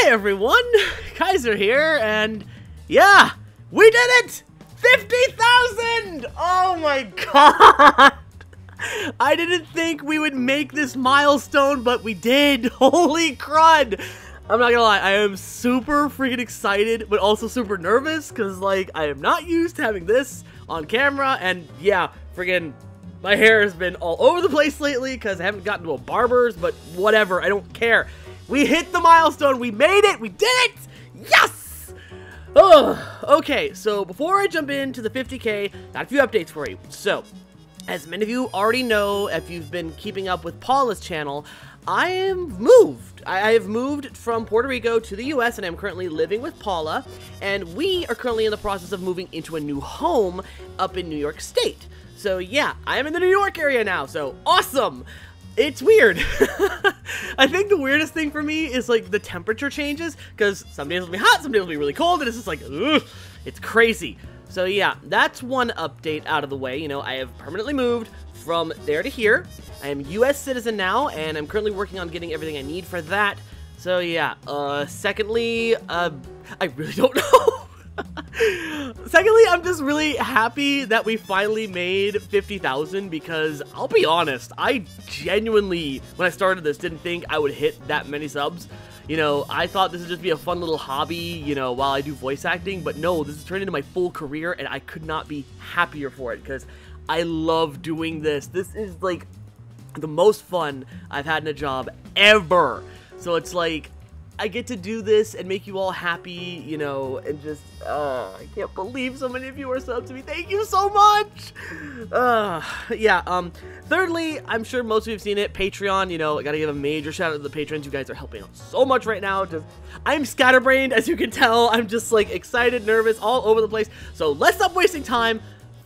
Hey everyone, Kaiser here, and yeah, we did it! 50,000! Oh my god! I didn't think we would make this milestone, but we did. Holy crud! I'm not gonna lie, I am super freaking excited, but also super nervous, because, like, I am not used to having this on camera, and yeah, freaking, my hair has been all over the place lately, because I haven't gotten to a barber's, but whatever, I don't care. We hit the milestone, we made it, we did it! Yes! Oh, okay, so before I jump into the 50K, got a few updates for you. So, as many of you already know, if you've been keeping up with Paula's channel, I have moved. I have moved from Puerto Rico to the US, and I'm currently living with Paula, and we are currently in the process of moving into a new home up in New York State. So yeah, I am in the New York area now, so awesome! It's weird. I think the weirdest thing for me is, like, the temperature changes, because some days will be hot, some days will be really cold, and it's just like, ugh, it's crazy. So yeah, that's one update out of the way. You know, I have permanently moved from there to here. I am a US citizen now, and I'm currently working on getting everything I need for that. So yeah, secondly, I really don't know. Secondly, I'm just really happy that we finally made 50,000, because I'll be honest, I genuinely, when I started this, didn't think I would hit that many subs. You know, I thought this would just be a fun little hobby, you know, while I do voice acting, but no, this has turned into my full career, and I could not be happier for it, because I love doing this. This is, like, the most fun I've had in a job ever. So it's like, I get to do this and make you all happy, you know, and just, I can't believe so many of you are subbed to me. Thank you so much! Thirdly, I'm sure most of you have seen it, Patreon, you know, I gotta give a major shout out to the patrons. You guys are helping out so much right now. I'm scatterbrained, as you can tell. I'm just, like, excited, nervous, all over the place. So let's stop wasting time.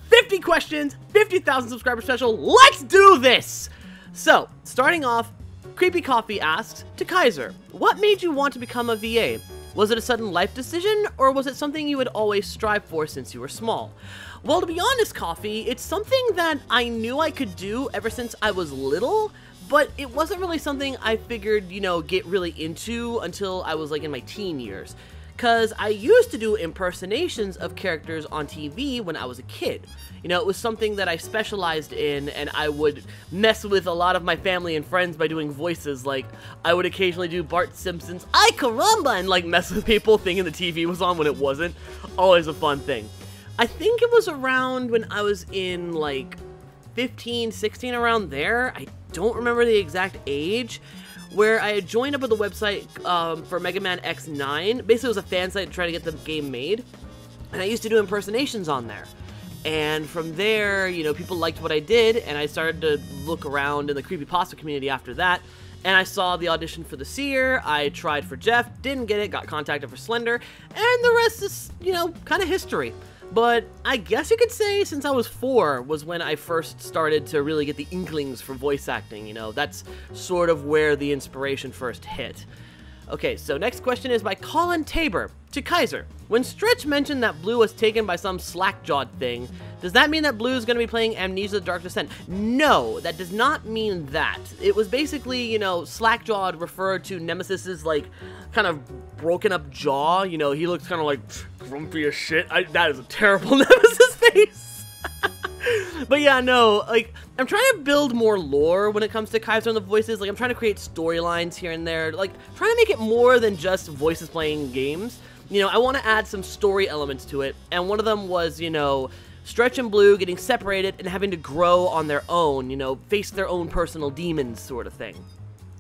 50 questions, 50,000 subscriber special. Let's do this! So, starting off, Creepy Coffee asks, to Kaiser, what made you want to become a VA? Was it a sudden life decision, or was it something you had always strived for since you were small? Well, to be honest, Coffee, it's something that I knew I could do ever since I was little, but it wasn't really something I figured, you know, get really into until I was, like, in my teen years. Because I used to do impersonations of characters on TV when I was a kid. You know, it was something that I specialized in, and I would mess with a lot of my family and friends by doing voices. Like, I would occasionally do Bart Simpson's "Ay caramba!" and, like, mess with people thinking the TV was on when it wasn't. Always a fun thing. I think it was around when I was in, like, 15, 16, around there. I don't remember the exact age, where I had joined up with a website for Mega Man X9. Basically, it was a fan site to try to get the game made, and I used to do impersonations on there. And from there, you know, people liked what I did, and I started to look around in the creepypasta community after that, and I saw the audition for the Seer. I tried for Jeff, didn't get it, got contacted for Slender, and the rest is, you know, kind of history. But I guess you could say since I was 4 was when I first started to really get the inklings for voice acting, you know. That's sort of where the inspiration first hit. Okay, so next question is by Colin Tabor to Kaiser. When Stretch mentioned that Blue was taken by some slack-jawed thing, does that mean that Blue is going to be playing Amnesia: The Dark Descent? No, that does not mean that. It was basically, you know, slack-jawed referred to Nemesis's, like, kind of broken up jaw. You know, he looks kind of like grumpy as shit. That is a terrible Nemesis face. But yeah, no, like, I'm trying to build more lore when it comes to Kaiser and the Voices. Like, I'm trying to create storylines here and there, like, trying to make it more than just voices playing games. You know, I want to add some story elements to it, and one of them was, you know, Stretch and Blue getting separated and having to grow on their own, you know, face their own personal demons sort of thing.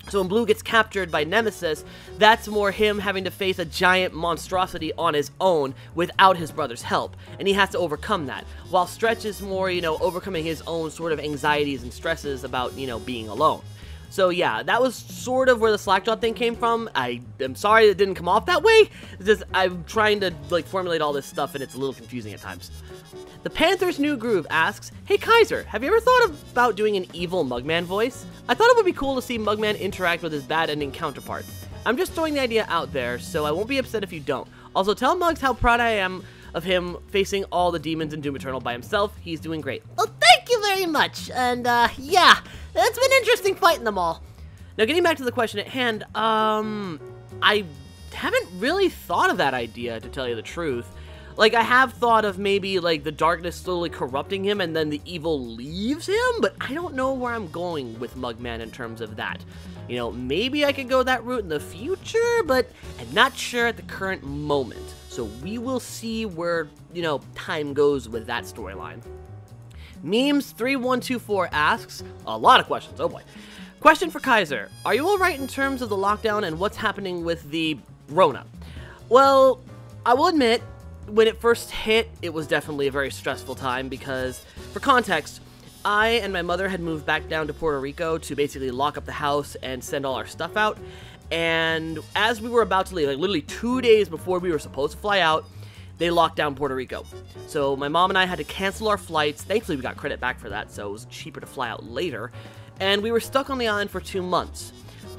So when Blue gets captured by Nemesis, that's more him having to face a giant monstrosity on his own without his brother's help, and he has to overcome that, while Stretch is more, you know, overcoming his own sort of anxieties and stresses about, you know, being alone. So yeah, that was sort of where the slackjaw thing came from. I am sorry it didn't come off that way. It's just, I'm trying to, like, formulate all this stuff, and it's a little confusing at times. The Panther's New Groove asks, hey Kaiser, have you ever thought about doing an evil Mugman voice? I thought it would be cool to see Mugman interact with his bad ending counterpart. I'm just throwing the idea out there, so I won't be upset if you don't. Also, tell Mugs how proud I am of him facing all the demons in Doom Eternal by himself. He's doing great. Well, thank you very much, and yeah, it's been interesting fighting them all. Now, getting back to the question at hand, I haven't really thought of that idea, to tell you the truth. Like, I have thought of maybe, like, the darkness slowly corrupting him and then the evil leaves him, but I don't know where I'm going with Mugman in terms of that. You know, maybe I could go that route in the future, but I'm not sure at the current moment. So we will see where, you know, time goes with that storyline. Memes3124 asks, a lot of questions, oh boy. Question for Kyzer, are you alright in terms of the lockdown and what's happening with the Rona? Well, I will admit, when it first hit, it was definitely a very stressful time because, for context, I and my mother had moved back down to Puerto Rico to basically lock up the house and send all our stuff out, and as we were about to leave, like literally 2 days before we were supposed to fly out, they locked down Puerto Rico. So my mom and I had to cancel our flights. Thankfully, we got credit back for that, so it was cheaper to fly out later, and we were stuck on the island for 2 months.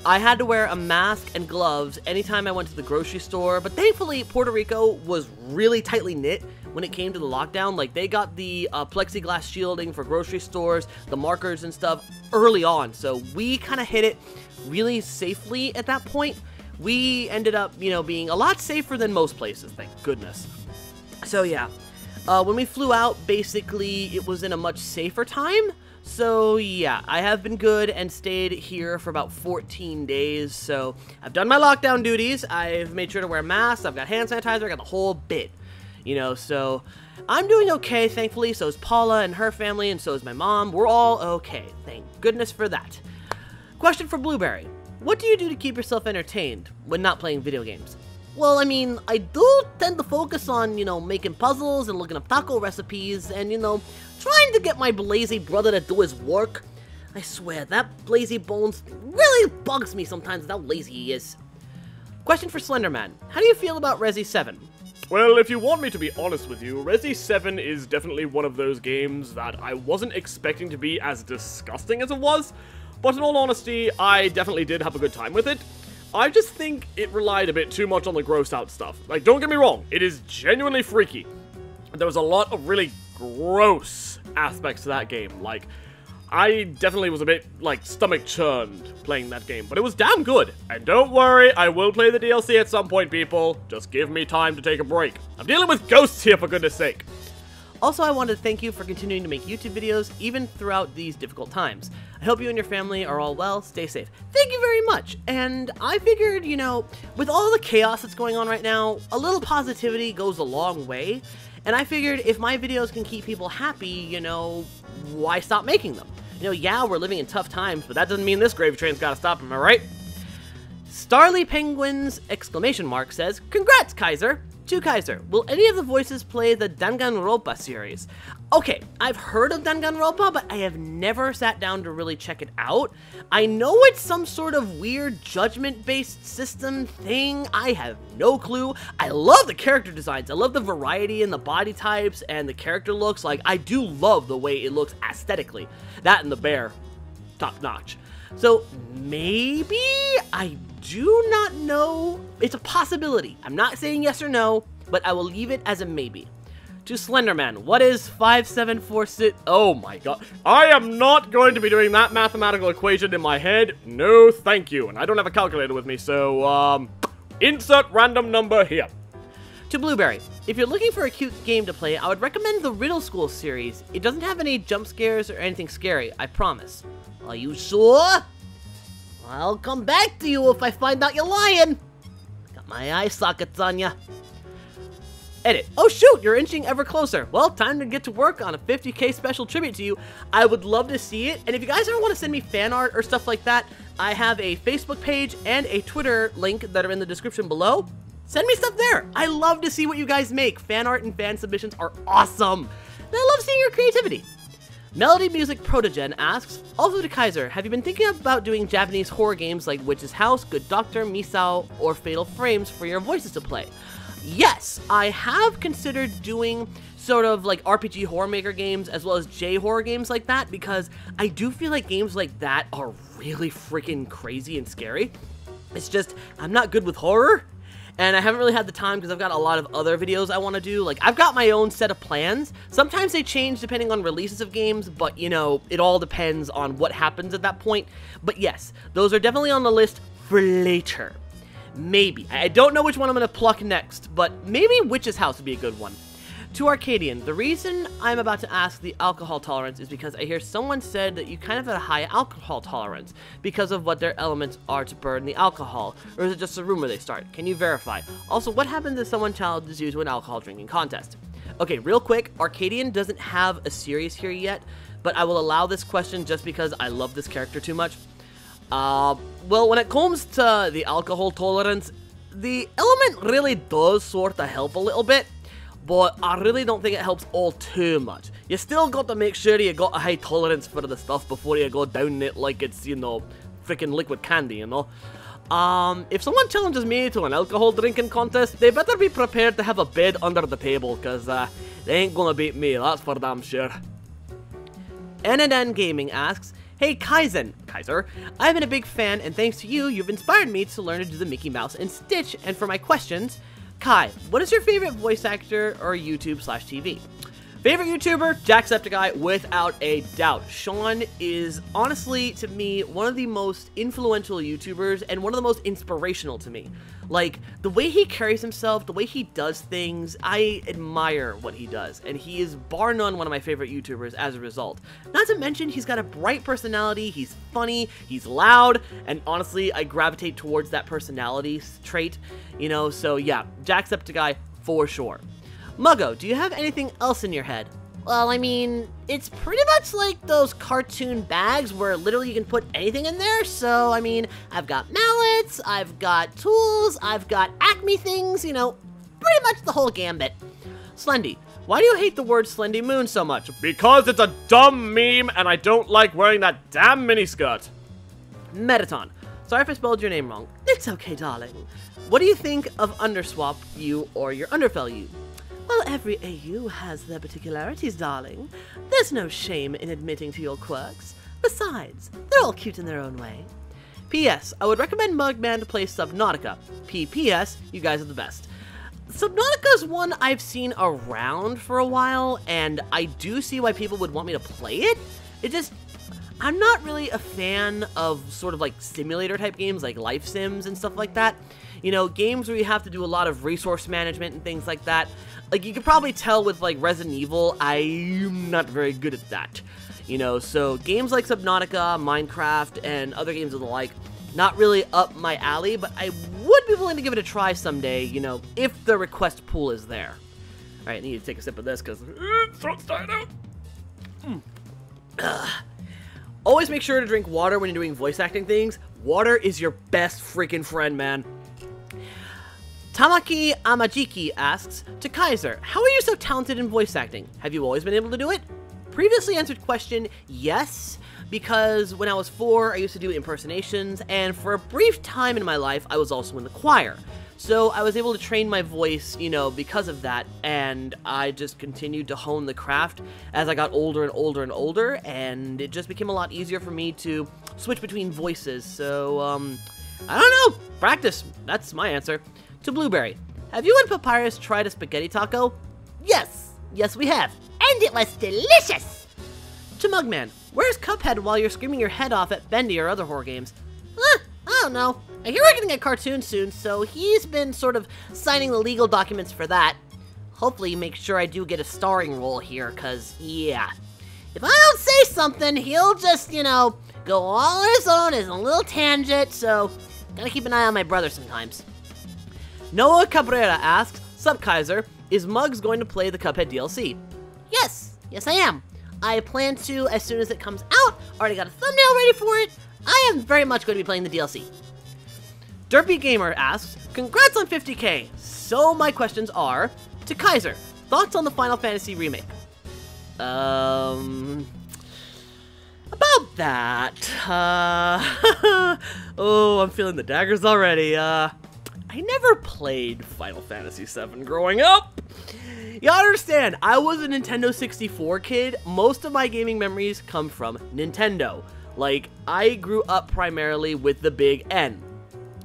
I had to wear a mask and gloves anytime I went to the grocery store, but thankfully Puerto Rico was really tightly knit when it came to the lockdown. Like, they got the plexiglass shielding for grocery stores, the markers and stuff early on, so we kind of hit it really safely at that point. We ended up, you know, being a lot safer than most places, thank goodness. So yeah, when we flew out, basically it was in a much safer time. So yeah, I have been good and stayed here for about 14 days, so I've done my lockdown duties, I've made sure to wear masks, I've got hand sanitizer, I got the whole bit, you know, so I'm doing okay, thankfully. So is Paula and her family, and so is my mom. We're all okay, thank goodness for that. Question for Blueberry, what do you do to keep yourself entertained when not playing video games? Well, I mean, I do tend to focus on, you know, making puzzles and looking up taco recipes and, you know, trying to get my lazy brother to do his work. I swear, that lazy bones really bugs me sometimes with how lazy he is. Question for Slenderman, how do you feel about Resi 7? Well, if you want me to be honest with you, Resi 7 is definitely one of those games that I wasn't expecting to be as disgusting as it was, but in all honesty, I definitely did have a good time with it. I just think it relied a bit too much on the gross out stuff. Like, don't get me wrong, it is genuinely freaky. There was a lot of really gross aspects to that game. Like, I definitely was a bit, like, stomach churned playing that game, but it was damn good. And don't worry, I will play the DLC at some point, people. Just give me time to take a break. I'm dealing with ghosts here, for goodness sake. Also, I wanted to thank you for continuing to make YouTube videos even throughout these difficult times. I hope you and your family are all well, stay safe. Thank you very much. And I figured, you know, with all the chaos that's going on right now, a little positivity goes a long way. And I figured if my videos can keep people happy, you know, why stop making them? You know, yeah, we're living in tough times, but that doesn't mean this gravy train's gotta stop, am I right? Starly Penguins exclamation mark says, congrats, Kyzer! To Kyzer, will any of the voices play the Danganronpa series? Okay, I've heard of Danganronpa, but I have never sat down to really check it out. I know it's some sort of weird judgment-based system thing. I have no clue. I love the character designs. I love the variety in the body types and the character looks. Like, I do love the way it looks aesthetically. That and the bear, top notch. So maybe, I do not know. It's a possibility. I'm not saying yes or no, but I will leave it as a maybe. To Slenderman, what is 5746? Oh my god. I am not going to be doing that mathematical equation in my head. No, thank you. And I don't have a calculator with me, so, insert random number here. To Blueberry, if you're looking for a cute game to play, I would recommend the Riddle School series. It doesn't have any jump scares or anything scary, I promise. Are you sure? I'll come back to you if I find out you're lying. Got my eye sockets on ya. Edit. Oh shoot, you're inching ever closer. Well, time to get to work on a 50K special tribute to you. I would love to see it. And if you guys ever want to send me fan art or stuff like that, I have a Facebook page and a Twitter link that are in the description below. Send me stuff there. I love to see what you guys make. Fan art and fan submissions are awesome. And I love seeing your creativity. Melody Music Protogen asks, also to Kyzer, have you been thinking about doing Japanese horror games like Witch's House, Good Doctor, Misao, or Fatal Frames for your voices to play? Yes, I have considered doing sort of like RPG horror maker games as well as J-horror games like that, because I do feel like games like that are really freaking crazy and scary. It's just, I'm not good with horror, and I haven't really had the time because I've got a lot of other videos I want to do. Like, I've got my own set of plans. Sometimes they change depending on releases of games, but, you know, it all depends on what happens at that point. But yes, those are definitely on the list for later. Maybe. I don't know which one I'm going to pluck next, but maybe Witch's House would be a good one. To Arcadian, the reason I'm about to ask the alcohol tolerance is because I hear someone said that you kind of have a high alcohol tolerance because of what their elements are to burn the alcohol, or is it just a rumor they start? Can you verify? Also, what happens if someone challenges you to an alcohol drinking contest? Okay, real quick, Arcadian doesn't have a series here yet, but I will allow this question just because I love this character too much. Well, when it comes to the alcohol tolerance, the element really does sort of help a little bit. But I really don't think it helps all too much. You still got to make sure you got a high tolerance for the stuff before you go down it like it's, you know, freaking liquid candy, you know? If someone challenges me to an alcohol drinking contest, they better be prepared to have a bed under the table, cause, they ain't gonna beat me, that's for damn sure. NNN Gaming asks, hey Kyzer, I've been a big fan, and thanks to you, you've inspired me to learn to do the Mickey Mouse and Stitch, and for my questions, Kai, what is your favorite voice actor or YouTube/TV? Favorite YouTuber? Jacksepticeye, without a doubt. Sean is, honestly, to me, one of the most influential YouTubers and one of the most inspirational to me. Like, the way he carries himself, the way he does things, I admire what he does. And he is, bar none, one of my favorite YouTubers as a result. Not to mention, he's got a bright personality, he's funny, he's loud, and honestly, I gravitate towards that personality trait. You know, so yeah, Jacksepticeye for sure. Muggo, do you have anything else in your head? Well, I mean, it's pretty much like those cartoon bags where literally you can put anything in there. So, I mean, I've got mallets, I've got tools, I've got Acme things, you know, pretty much the whole gambit. Slendy, why do you hate the word Slendy Moon so much? Because it's a dumb meme and I don't like wearing that damn miniskirt. Metaton, sorry if I spelled your name wrong. It's okay, darling. What do you think of Underswap U or your Underfell U? Well, every AU has their particularities, darling. There's no shame in admitting to your quirks. Besides, they're all cute in their own way. P.S. I would recommend Mugman to play Subnautica. P.P.S. You guys are the best. Subnautica's one I've seen around for a while, and I do see why people would want me to play it. I'm not really a fan of sort of like simulator type games like Life Sims and stuff like that. You know, games where you have to do a lot of resource management and things like that. Like, you could probably tell with, like, Resident Evil, I'm not very good at that. You know, so games like Subnautica, Minecraft, and other games of the like, not really up my alley, but I would be willing to give it a try someday, you know, if the request pool is there. Alright, I need to take a sip of this, because throat's dying out. Always make sure to drink water when you're doing voice acting things. Water is your best freaking friend, man. Tamaki Amajiki asks, to Kyzer, how are you so talented in voice acting? Have you always been able to do it? Previously answered question, yes, because when I was 4, I used to do impersonations, and for a brief time in my life, I was also in the choir. So I was able to train my voice, you know, because of that, and I just continued to hone the craft as I got older and older and older, and it just became a lot easier for me to switch between voices, so, I don't know, practice, that's my answer. To Blueberry, have you and Papyrus tried a spaghetti taco? Yes, we have, and it was delicious! To Mugman, where's Cuphead while you're screaming your head off at Bendy or other horror games? I don't know. I hear we're getting a cartoon soon, so he's been sort of signing the legal documents for that. Hopefully make sure I do get a starring role here, cause, yeah. If I don't say something, he'll just, you know, go all on his own as a little tangent, so gotta keep an eye on my brother sometimes. Noah Cabrera asks, sup Kyzer, is Muggs going to play the Cuphead DLC? Yes I am. I plan to as soon as it comes out. Already got a thumbnail ready for it. I am very much going to be playing the DLC. Derpy Gamer asks, congrats on 50k. So my questions are, to Kyzer, thoughts on the Final Fantasy remake? About that, oh, I'm feeling the daggers already, I never played Final Fantasy VII growing up. You understand, I was a Nintendo 64 kid. Most of my gaming memories come from Nintendo. Like, I grew up primarily with the big N.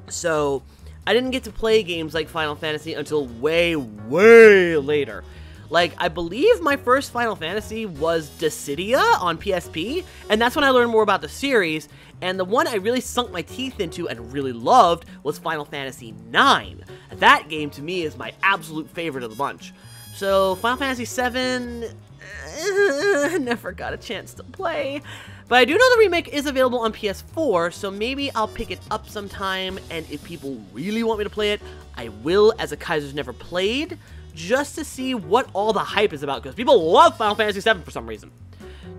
So, I didn't get to play games like Final Fantasy until way, way later. Like, I believe my first Final Fantasy was Dissidia on PSP, and that's when I learned more about the series, and the one I really sunk my teeth into and really loved was Final Fantasy IX. That game, to me, is my absolute favorite of the bunch. So, Final Fantasy VII, never got a chance to play. But I do know the remake is available on PS4, so maybe I'll pick it up sometime, and if people really want me to play it, I will, as a Kyzer's never played, just to see what all the hype is about, because people love Final Fantasy VII for some reason.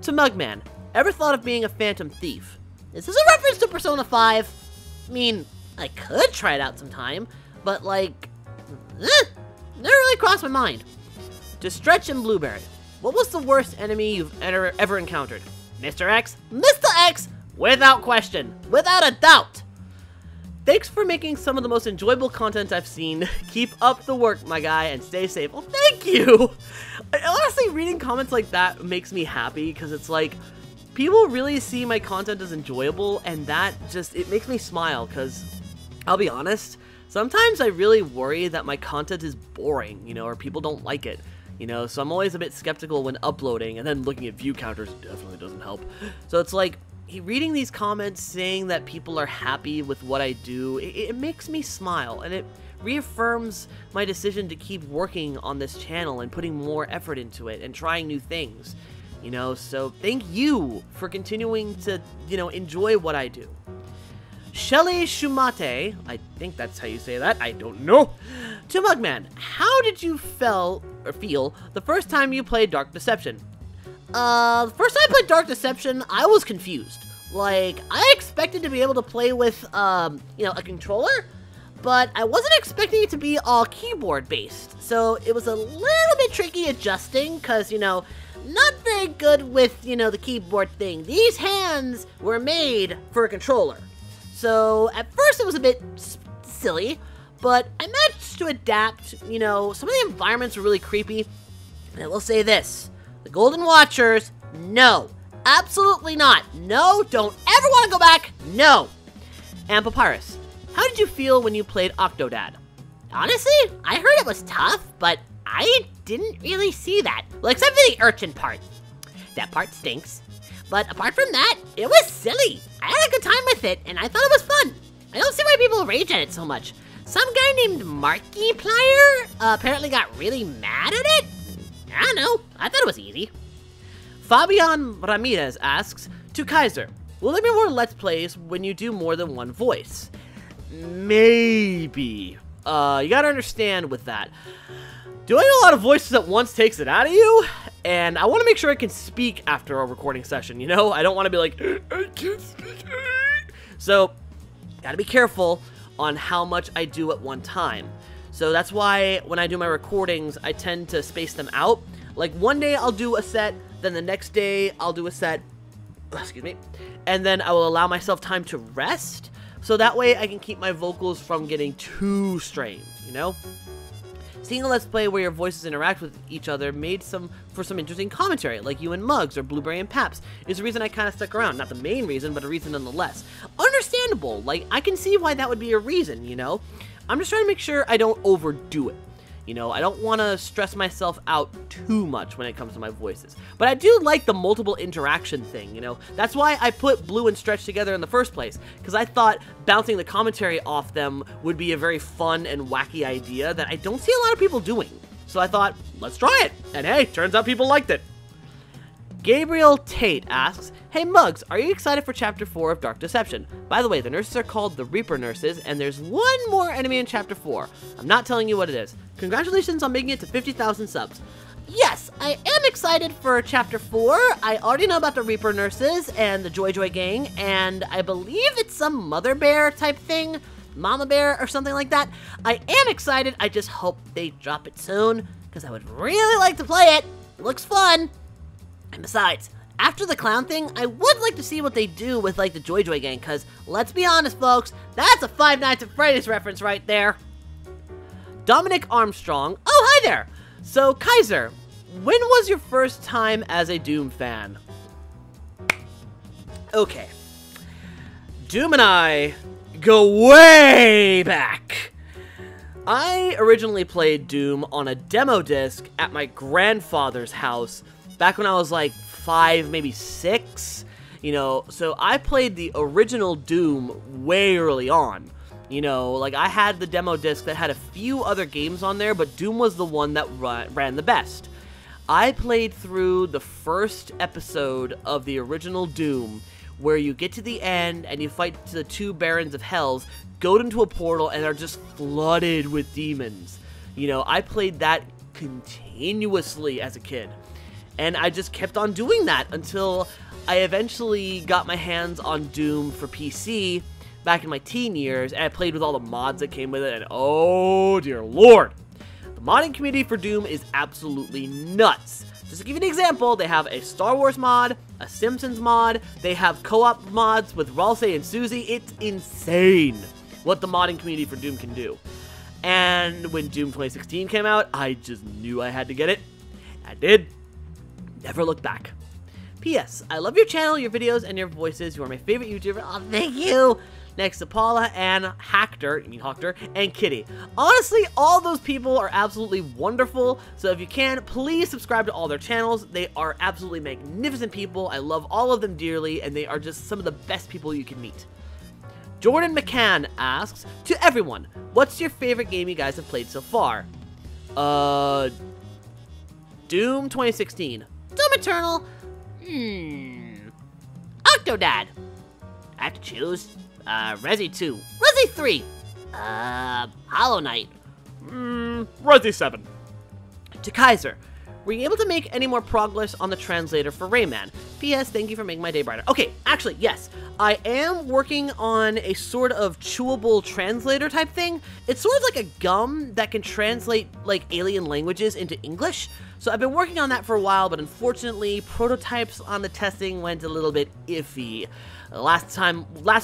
To Mugman, ever thought of being a Phantom Thief? Is this a reference to Persona 5? I mean, I could try it out sometime, but like, never really crossed my mind. To Stretch and Blueberry, what was the worst enemy you've ever encountered? Mr. X? Mr. X! Without question. Without a doubt! Thanks for making some of the most enjoyable content I've seen. Keep up the work, my guy, and stay safe. Well, thank you! Honestly, reading comments like that makes me happy, because it's like, people really see my content as enjoyable, and that just, it makes me smile, because, I'll be honest, sometimes I really worry that my content is boring, you know, or people don't like it. You know, so I'm always a bit skeptical when uploading, and then looking at view counters definitely doesn't help. So it's like, reading these comments saying that people are happy with what I do, it makes me smile, and it reaffirms my decision to keep working on this channel and putting more effort into it and trying new things. You know, so thank you for continuing to, you know, enjoy what I do. Shelly Shumate, I think that's how you say that, I don't know. To Mugman, how did you feel the first time you played Dark Deception? The first time I played Dark Deception, I was confused. Like, I expected to be able to play with, you know, a controller, but I wasn't expecting it to be all keyboard-based. So it was a little bit tricky adjusting, because, you know, not very good with, you know, the keyboard thing. These hands were made for a controller. So, at first it was a bit silly, but I managed to adapt. You know, some of the environments were really creepy, and I will say this, the Golden Watchers, no, absolutely not, no, don't ever want to go back, no. And Papyrus, how did you feel when you played Octodad? Honestly, I heard it was tough, but I didn't really see that, well, except for the urchin part. That part stinks. But apart from that, it was silly. I had a good time with it, and I thought it was fun. I don't see why people rage at it so much. Some guy named Markiplier apparently got really mad at it. I don't know. I thought it was easy. Fabian Ramirez asks, to Kyzer, will there be more Let's Plays when you do more than one voice? Maybe. You gotta understand with that. Doing a lot of voices at once takes it out of you, and I want to make sure I can speak after a recording session, you know? I don't want to be like, I can't speak. So, gotta be careful on how much I do at one time. So that's why when I do my recordings, I tend to space them out. Like, one day I'll do a set, then the next day I'll do a set, excuse me, and then I will allow myself time to rest, so that way I can keep my vocals from getting too strained, you know? Seeing a Let's Play where your voices interact with each other made for some interesting commentary, like you and Muggs or Blueberry and Paps, is the reason I kind of stuck around. Not the main reason, but a reason nonetheless. Understandable, like, I can see why that would be a reason, you know? I'm just trying to make sure I don't overdo it. You know, I don't want to stress myself out too much when it comes to my voices. But I do like the multiple interaction thing, you know? That's why I put Blue and Stretch together in the first place, because I thought bouncing the commentary off them would be a very fun and wacky idea that I don't see a lot of people doing. So I thought, let's try it. And hey, turns out people liked it. Gabriel Tate asks, hey Muggs, are you excited for Chapter 4 of Dark Deception? By the way, the nurses are called the Reaper Nurses, and there's one more enemy in Chapter 4. I'm not telling you what it is. Congratulations on making it to 50,000 subs. Yes, I am excited for Chapter 4. I already know about the Reaper Nurses and the Joy Joy Gang, and I believe it's some Mother Bear type thing, Mama Bear or something like that. I am excited, I just hope they drop it soon, because I would really like to play it. It looks fun. And besides, after the clown thing, I would like to see what they do with, like, the Joy Joy Gang, because, let's be honest, folks, that's a Five Nights at Freddy's reference right there. Dominic Armstrong, oh, hi there! So, Kyzer, when was your first time as a Doom fan? Okay. Doom and I go way back. I originally played Doom on a demo disc at my grandfather's house back when I was like 5, maybe 6, you know, so I played the original Doom way early on. You know, like I had the demo disc that had a few other games on there, but Doom was the one that ran the best. I played through the first episode of the original Doom, where you get to the end and you fight the 2 Barons of Hells, go into a portal, and are just flooded with demons. You know, I played that continuously as a kid. And I just kept on doing that until I eventually got my hands on Doom for PC back in my teen years, and I played with all the mods that came with it, and oh dear lord. The modding community for Doom is absolutely nuts. Just to give you an example, they have a Star Wars mod, a Simpsons mod, they have co-op mods with Ralsei and Susie. It's insane what the modding community for Doom can do. And when Doom 2016 came out, I just knew I had to get it. I did. Never looked back. P.S. I love your channel, your videos, and your voices. You are my favorite YouTuber. Oh, thank you. Next to Paula and Hector, and Kitty. Honestly, all those people are absolutely wonderful, so if you can, please subscribe to all their channels. They are absolutely magnificent people. I love all of them dearly, and they are just some of the best people you can meet. Jordan McCann asks, to everyone, what's your favorite game you guys have played so far? Doom 2016. Doom Eternal. Octodad. I have to choose. Resi 2. Resi 3. Hollow Knight. Resi 7. To Kaiser, were you able to make any more progress on the translator for Rayman? P.S. Thank you for making my day brighter. Okay, actually, yes. I am working on a sort of chewable translator type thing. It's sort of like a gum that can translate, like, alien languages into English. So I've been working on that for a while, but unfortunately, prototypes on the testing went a little bit iffy. The last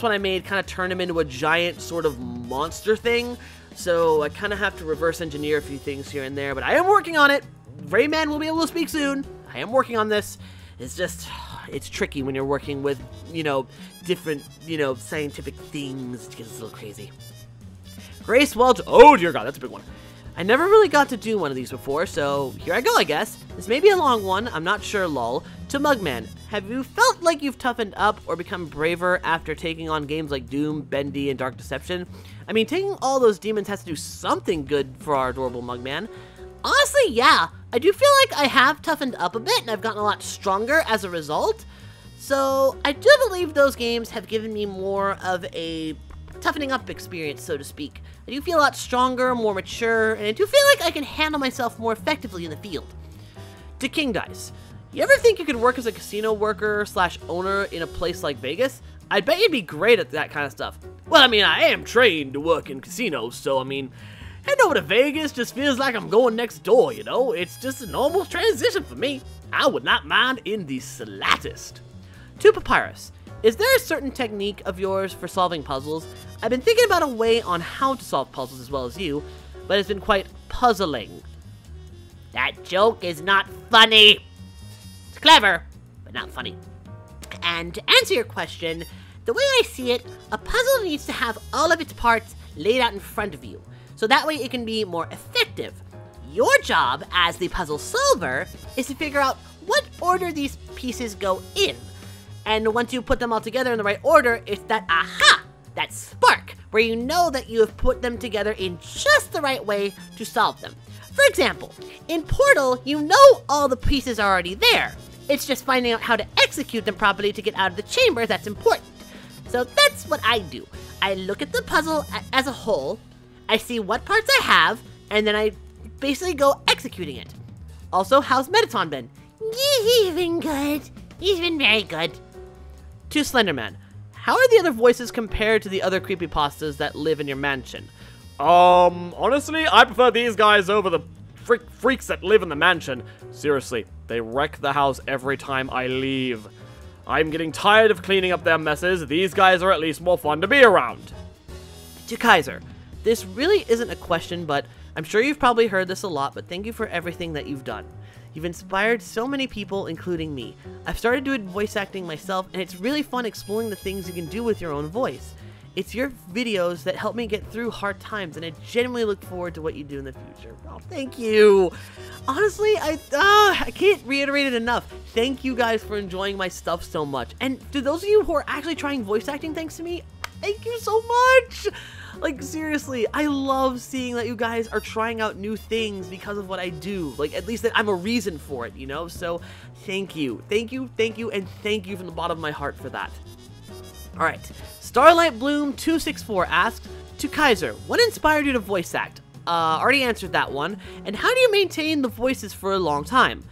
one I made kind of turned him into a giant sort of monster thing. So I kind of have to reverse engineer a few things here and there, but I am working on it. Rayman will be able to speak soon. I am working on this. It's just, it's tricky when you're working with, you know, different, you know, scientific things. It gets a little crazy. Grace Welch, oh dear God, that's a big one. I never really got to do one of these before, so here I go, I guess. This may be a long one, I'm not sure, lol. To Mugman, have you felt like you've toughened up or become braver after taking on games like Doom, Bendy, and Dark Deception? I mean, taking all those demons has to do something good for our adorable Mugman. Honestly, yeah. I do feel like I have toughened up a bit, and I've gotten a lot stronger as a result. So, I do believe those games have given me more of a toughening up experience, so to speak. I do feel a lot stronger, more mature, and I do feel like I can handle myself more effectively in the field. To King Dice, you ever think you could work as a casino worker / owner in a place like Vegas? I bet you'd be great at that kind of stuff. Well, I mean, I am trained to work in casinos, so I mean, heading over to Vegas just feels like I'm going next door, you know? It's just a normal transition for me. I would not mind in the slightest. To Papyrus, is there a certain technique of yours for solving puzzles? I've been thinking about a way on how to solve puzzles as well as you, but it's been quite puzzling. That joke is not funny. It's clever, but not funny. And to answer your question, the way I see it, a puzzle needs to have all of its parts laid out in front of you, so that way it can be more effective. Your job as the puzzle solver is to figure out what order these pieces go in. And once you put them all together in the right order, it's that aha, that spark, where you know that you have put them together in just the right way to solve them. For example, in Portal, you know all the pieces are already there. It's just finding out how to execute them properly to get out of the chamber that's important. So that's what I do. I look at the puzzle as a whole, I see what parts I have, and then I basically go executing it. Also, how's Mettaton been? He's been good. He's been very good. To Slenderman, how are the other voices compared to the other creepypastas that live in your mansion? Honestly, I prefer these guys over the freaks that live in the mansion. Seriously, they wreck the house every time I leave. I'm getting tired of cleaning up their messes. These guys are at least more fun to be around. To Kaiser, this really isn't a question, but I'm sure you've probably heard this a lot, but thank you for everything that you've done. You've inspired so many people, including me. I've started doing voice acting myself, and it's really fun exploring the things you can do with your own voice. It's your videos that help me get through hard times, and I genuinely look forward to what you do in the future. Oh, thank you. Honestly, I can't reiterate it enough. Thank you guys for enjoying my stuff so much. And to those of you who are actually trying voice acting thanks to me, thank you so much. Like, seriously, I love seeing that you guys are trying out new things because of what I do. Like, at least that I'm a reason for it, you know? So, thank you. Thank you, and thank you from the bottom of my heart for that. Alright, Starlight Bloom 264 asks, to Kyzer, what inspired you to voice act? Already answered that one. And how do you maintain the voices for a long time?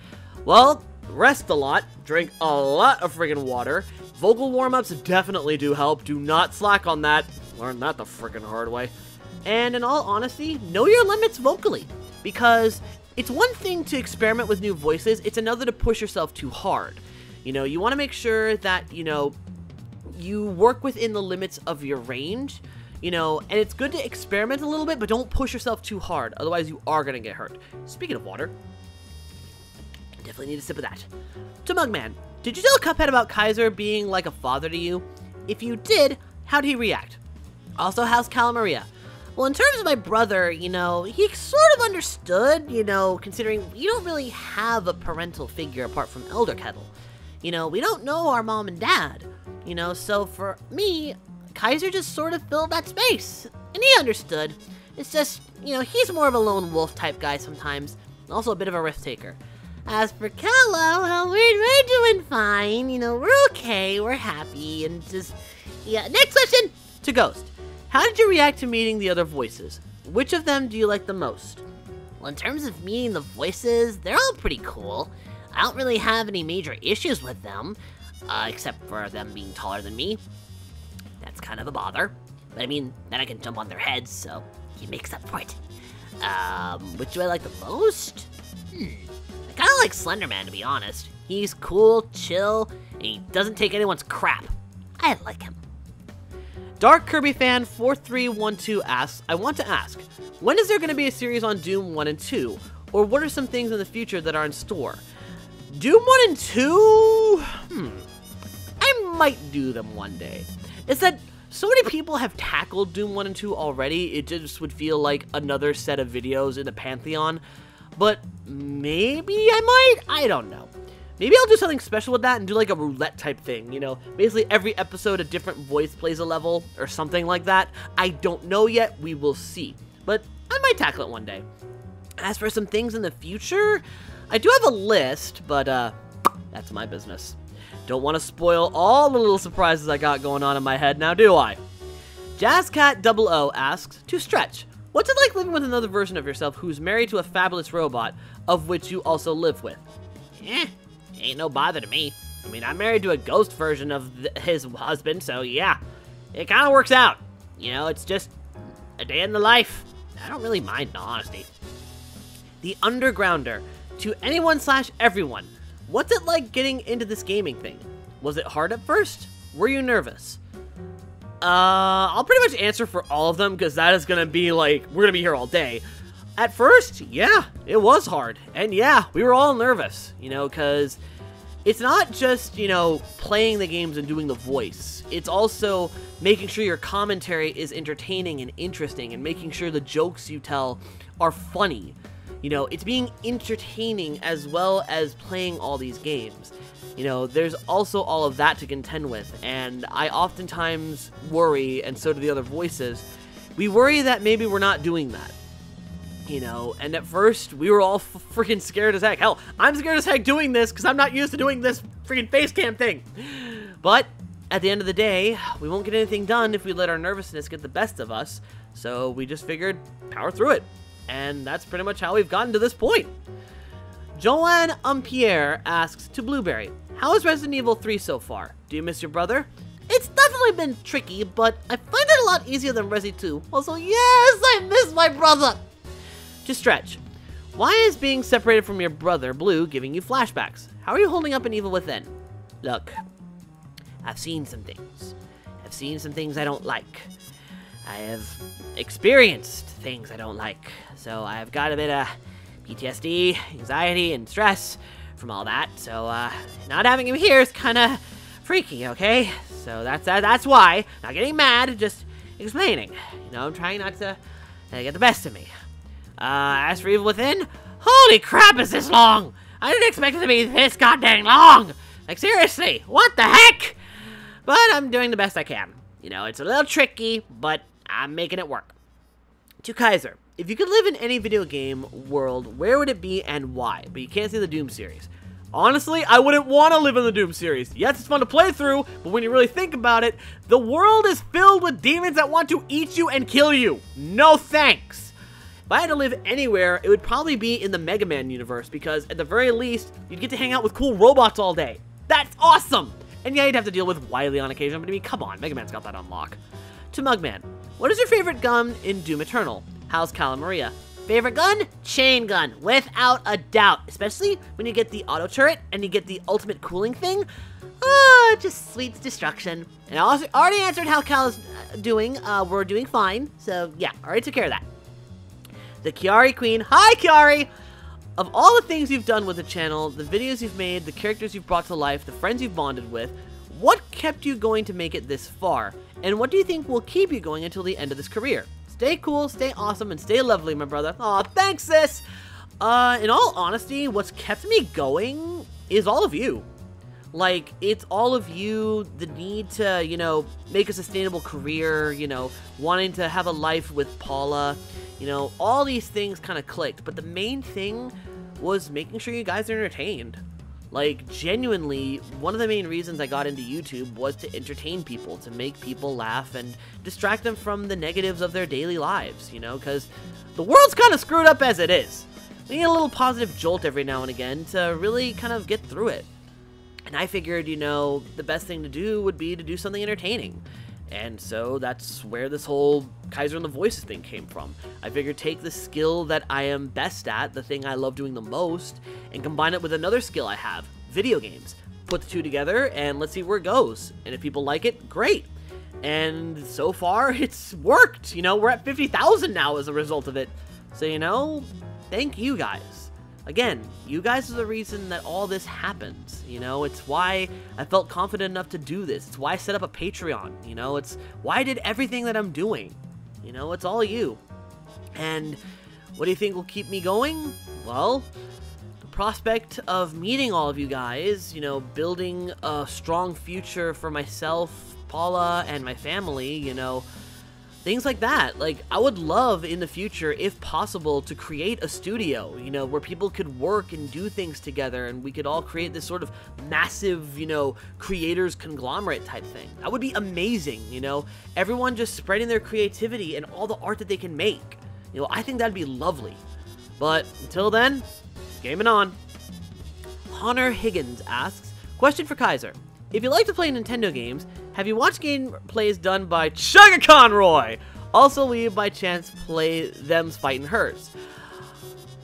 Well, rest a lot, drink a lot of friggin' water. Vocal warm-ups definitely do help. Do not slack on that. Learned that the friggin' hard way. And in all honesty, know your limits vocally. Because it's one thing to experiment with new voices, it's another to push yourself too hard. You know, you want to make sure that, you know, you work within the limits of your range, you know, and it's good to experiment a little bit, but don't push yourself too hard, otherwise you are going to get hurt. Speaking of water, definitely need a sip of that. To Mugman, did you tell Cuphead about Kyzer being like a father to you? If you did, how did he react? Also, how's Calamaria? Well, in terms of my brother, you know, he sort of understood, you know, considering we don't really have a parental figure apart from Elder Kettle. You know, we don't know our mom and dad. You know, so for me, Kyzer just sort of filled that space. And he understood. It's just, you know, he's more of a lone wolf type guy sometimes. Also a bit of a risk taker. As for Calla, well, we're doing fine. You know, we're okay. We're happy. And just, yeah. Next question! To Ghost. How did you react to meeting the other voices? Which of them do you like the most? Well, in terms of meeting the voices, they're all pretty cool. I don't really have any major issues with them. Except for them being taller than me. That's kind of a bother. But I mean, then I can jump on their heads, so it makes up for it. Which do I like the most? I kind of like Slenderman, to be honest. He's cool, chill, and he doesn't take anyone's crap. I like him. Dark Kirby Fan 4312 asks, I want to ask, when is there going to be a series on Doom 1 and 2? Or what are some things in the future that are in store? Doom 1 and 2? I might do them one day. It's that so many people have tackled Doom 1 and 2 already, it just would feel like another set of videos in the Pantheon. But maybe I might? I don't know. Maybe I'll do something special with that and do like a roulette type thing, you know? Basically every episode a different voice plays a level or something like that. I don't know yet, we will see. But I might tackle it one day. As for some things in the future, I do have a list, but that's my business. Don't want to spoil all the little surprises I got going on in my head now, do I? JazzCat00 asks, to Stretch, what's it like living with another version of yourself who's married to a fabulous robot, of which you also live with? Ain't no bother to me. I mean, I'm married to a ghost version of his husband, so yeah. It kind of works out. You know, it's just a day in the life. I don't really mind, in all honesty. The Undergrounder, to anyone/everyone, what's it like getting into this gaming thing? Was it hard at first? Were you nervous? I'll pretty much answer for all of them, because that is going to be like, we're going to be here all day. At first, yeah, it was hard. And yeah, we were all nervous, you know, because it's not just, you know, playing the games and doing the voice. It's also making sure your commentary is entertaining and interesting, and making sure the jokes you tell are funny. You know, it's being entertaining as well as playing all these games. You know, there's also all of that to contend with, and I oftentimes worry, and so do the other voices, we worry that maybe we're not doing that. You know, and at first, we were all freaking scared as heck. Hell, I'm scared as heck doing this, because I'm not used to doing this freaking face cam thing. But, at the end of the day, we won't get anything done if we let our nervousness get the best of us, so we just figured, power through it. And that's pretty much how we've gotten to this point. Joanne Umpierre asks, to Blueberry, how is Resident Evil 3 so far? Do you miss your brother? It's definitely been tricky, but I find it a lot easier than Resi 2. Also, yes, I miss my brother! To Stretch, why is being separated from your brother, Blue, giving you flashbacks? How are you holding up in Evil Within? Look, I've seen some things. I've seen some things I don't like. I have experienced things I don't like. So I've got a bit of PTSD, anxiety, and stress from all that. So not having him here is kind of freaky, okay? So that's why. Not getting mad, just explaining. You know, I'm trying not to get the best of me. As for Evil Within, holy crap, is this long? I didn't expect it to be this goddamn long. Like, seriously, what the heck? But I'm doing the best I can. You know, it's a little tricky, but I'm making it work. To Kyzer, if you could live in any video game world, where would it be and why? But you can't see the Doom series. Honestly, I wouldn't want to live in the Doom series. Yes, it's fun to play through, but when you really think about it, the world is filled with demons that want to eat you and kill you. No thanks. If I had to live anywhere, it would probably be in the Mega Man universe, because at the very least, you'd get to hang out with cool robots all day. That's awesome! And yeah, you'd have to deal with Wily on occasion, but I mean, come on, Mega Man's got that on lock. To Mugman, what is your favorite gun in Doom Eternal? How's Cal and Maria? Favorite gun? Chain gun, without a doubt. Especially when you get the auto turret and you get the ultimate cooling thing. Just sweet destruction. And I also already answered how Cal is doing. We're doing fine. So yeah, already took care of that. The Kiari Queen. Hi, Kiari! Of all the things you've done with the channel, the videos you've made, the characters you've brought to life, the friends you've bonded with, what kept you going to make it this far? And what do you think will keep you going until the end of this career? Stay cool, stay awesome, and stay lovely, my brother. Aw, thanks, sis! In all honesty, what's kept me going is all of you. Like, it's all of you, the need to, you know, make a sustainable career, you know, wanting to have a life with Paula, you know, all these things kind of clicked. But the main thing was making sure you guys are entertained. Like, genuinely, one of the main reasons I got into YouTube was to entertain people, to make people laugh and distract them from the negatives of their daily lives, you know, because the world's kind of screwed up as it is. We need a little positive jolt every now and again to really kind of get through it. And I figured, you know, the best thing to do would be to do something entertaining. And so that's where this whole Kyzer and the Voices thing came from. I figured take the skill that I am best at, the thing I love doing the most, and combine it with another skill I have, video games. Put the two together and let's see where it goes. And if people like it, great. And so far, it's worked. You know, we're at 50,000 now as a result of it. So, you know, thank you guys. Again, you guys are the reason that all this happens, you know, it's why I felt confident enough to do this, it's why I set up a Patreon, you know, it's why I did everything that I'm doing, you know, it's all you. And what do you think will keep me going? Well, the prospect of meeting all of you guys, you know, building a strong future for myself, Paula, and my family, you know, things like that. Like, I would love in the future, if possible, to create a studio, you know, where people could work and do things together and we could all create this sort of massive, you know, creators conglomerate type thing. That would be amazing, you know, everyone just spreading their creativity and all the art that they can make. You know, I think that'd be lovely. But until then, gaming on. Hunter Higgins asks, question for Kyzer. If you like to play Nintendo games, have you watched gameplays done by Chugga Conroy? Also, will you by chance play them's fighting hers?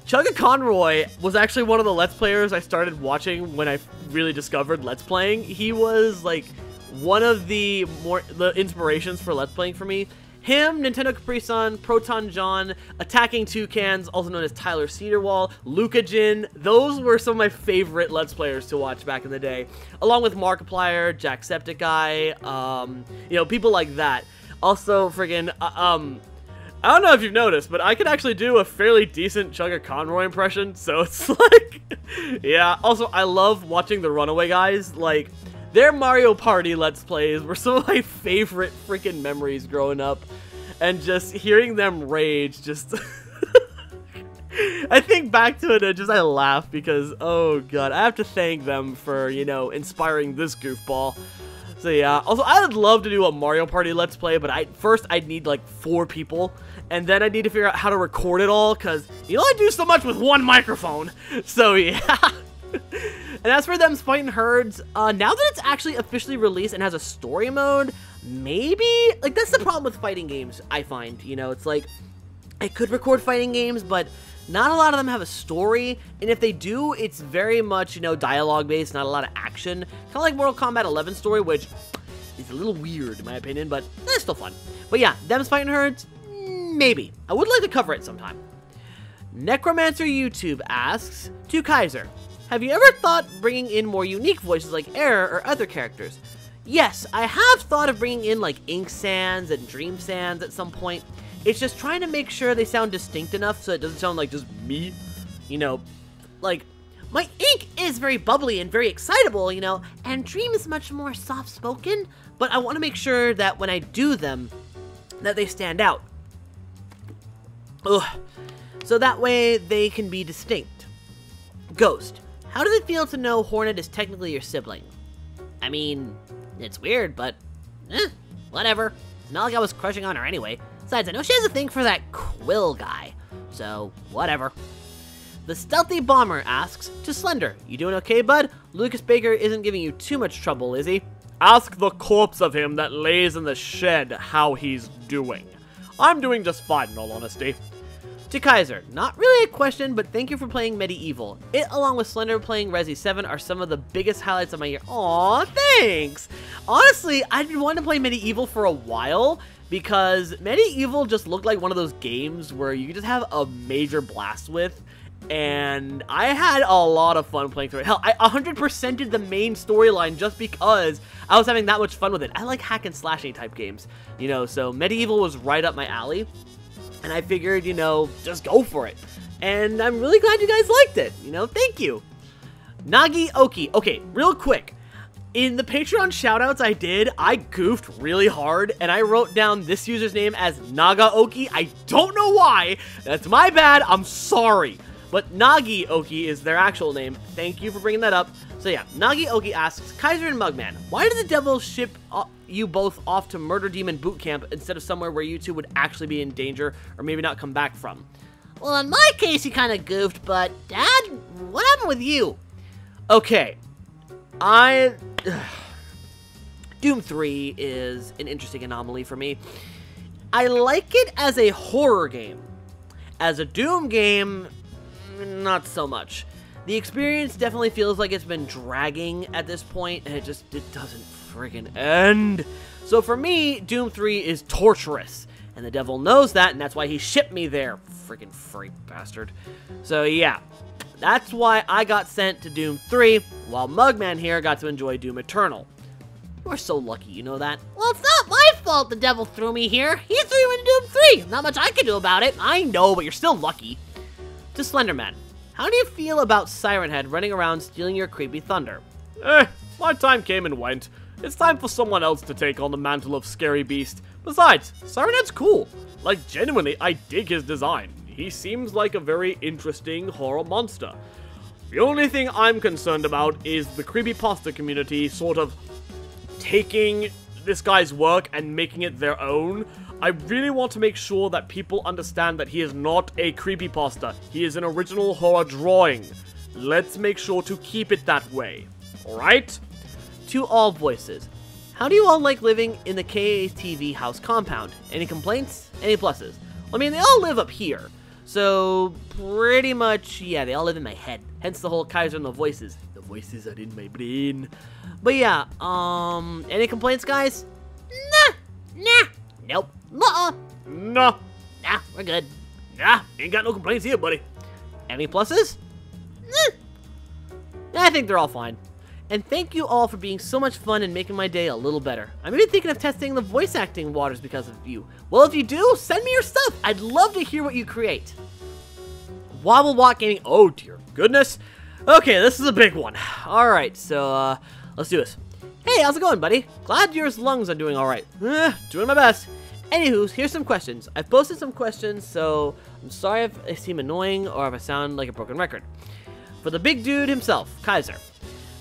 Chugga Conroy was actually one of the Let's Players I started watching when I really discovered Let's Playing. He was like one of the inspirations for Let's Playing for me. Him, Nintendo Capri-Sun, Proton John, Attacking Toucans, also known as Tyler Cedarwall, Lucajin, those were some of my favorite Let's Players to watch back in the day. Along with Markiplier, Jacksepticeye, you know, people like that. Also, friggin', I don't know if you've noticed, but I could actually do a fairly decent Chugga Conroy impression, so it's like, yeah. Also, I love watching the Runaway guys, like, their Mario Party Let's Plays were some of my favorite freaking memories growing up. And just hearing them rage, just... I think back to it and just I laugh because, oh god, I have to thank them for, you know, inspiring this goofball. So yeah, also I would love to do a Mario Party Let's Play, but first I'd need like 4 people. And then I'd need to figure out how to record it all, because you only do so much with one microphone. So yeah. And as for them's fighting herds, now that it's actually officially released and has a story mode, maybe, like, that's the problem with fighting games, I find, you know, it's like, I could record fighting games, but not a lot of them have a story, and if they do, it's very much, you know, dialogue-based, not a lot of action, kind of like Mortal Kombat 11 story, which is a little weird, in my opinion, but it's still fun. But yeah, them's fighting herds, maybe. I would like to cover it sometime. Necromancer YouTube asks, to Kyzer, have you ever thought bringing in more unique voices like Error or other characters? Yes, I have thought of bringing in like ink sands and dream sands at some point. It's just trying to make sure they sound distinct enough so it doesn't sound like just me. You know, like, my ink is very bubbly and very excitable, you know, and Dream is much more soft-spoken, but I want to make sure that when I do them, that they stand out. Ugh. So that way they can be distinct. Ghost, how does it feel to know Hornet is technically your sibling? I mean, it's weird, but whatever. It's not like I was crushing on her anyway. Besides, I know she has a thing for that Quill guy, so whatever. The Stealthy Bomber asks, to Slender, you doing okay, bud? Lucas Baker isn't giving you too much trouble, is he? Ask the corpse of him that lays in the shed how he's doing. I'm doing just fine, in all honesty. To Kaiser, not really a question, but thank you for playing Medieval. It, along with Slender playing Resi 7, are some of the biggest highlights of my year. Aw, thanks! Honestly, I've been wanting to play Medieval for a while, because Medieval just looked like one of those games where you could just have a major blast with, and I had a lot of fun playing through it. Hell, I 100%ed the main storyline just because I was having that much fun with it. I like hack and slashing type games, you know, so Medieval was right up my alley, and I figured, you know, just go for it. And I'm really glad you guys liked it, you know, thank you. Nagi Oki, okay, real quick. In the Patreon shoutouts I did, I goofed really hard, and I wrote down this user's name as Nagaoki. I don't know why. That's my bad. I'm sorry. But Nagi Oki is their actual name. Thank you for bringing that up. So yeah, Nagi Oki asks, Kaiser and Mugman, why did the devil ship you both off to Murder Demon Boot Camp instead of somewhere where you two would actually be in danger or maybe not come back from? Well, in my case, he kind of goofed, but Dad, what happened with you? Okay, Doom 3 is an interesting anomaly for me. I like it as a horror game. As a Doom game, not so much. The experience definitely feels like it's been dragging at this point, and it doesn't friggin' end. So for me, Doom 3 is torturous, and the devil knows that, and that's why he shipped me there. Friggin' freak bastard. So yeah, that's why I got sent to Doom 3, while Mugman here got to enjoy Doom Eternal. You are so lucky, you know that? Well, it's not my fault the devil threw me here. He threw you in Doom 3. Not much I can do about it. I know, but you're still lucky. To Slenderman, how do you feel about Siren Head running around stealing your creepy thunder? My time came and went. It's time for someone else to take on the mantle of Scary Beast. Besides, Siren Head's cool. Like, genuinely, I dig his design. He seems like a very interesting horror monster. The only thing I'm concerned about is the creepypasta community sort of taking this guy's work and making it their own. I really want to make sure that people understand that he is not a creepypasta. He is an original horror drawing. Let's make sure to keep it that way. Alright? To all voices, how do you all like living in the K.A.T.V house compound? Any complaints? Any pluses? Well, I mean, they all live up here. So, pretty much, yeah, they all live in my head. Hence the whole Kyzer and the voices. The voices are in my brain. But yeah, any complaints, guys? Nah. Nope. Nah. Nah, we're good. Nah, ain't got no complaints here, buddy. Any pluses? I think they're all fine. And thank you all for being so much fun and making my day a little better. I'm even thinking of testing the voice acting waters because of you. Well, if you do, send me your stuff. I'd love to hear what you create. Wobble Walk Gaming. Oh, dear goodness. Okay, this is a big one. Alright, so, let's do this. Hey, how's it going, buddy? Glad your lungs are doing alright. Doing my best. Anywho, here's some questions. I've posted some questions, so I'm sorry if I seem annoying or if I sound like a broken record. For the big dude himself, Kaiser.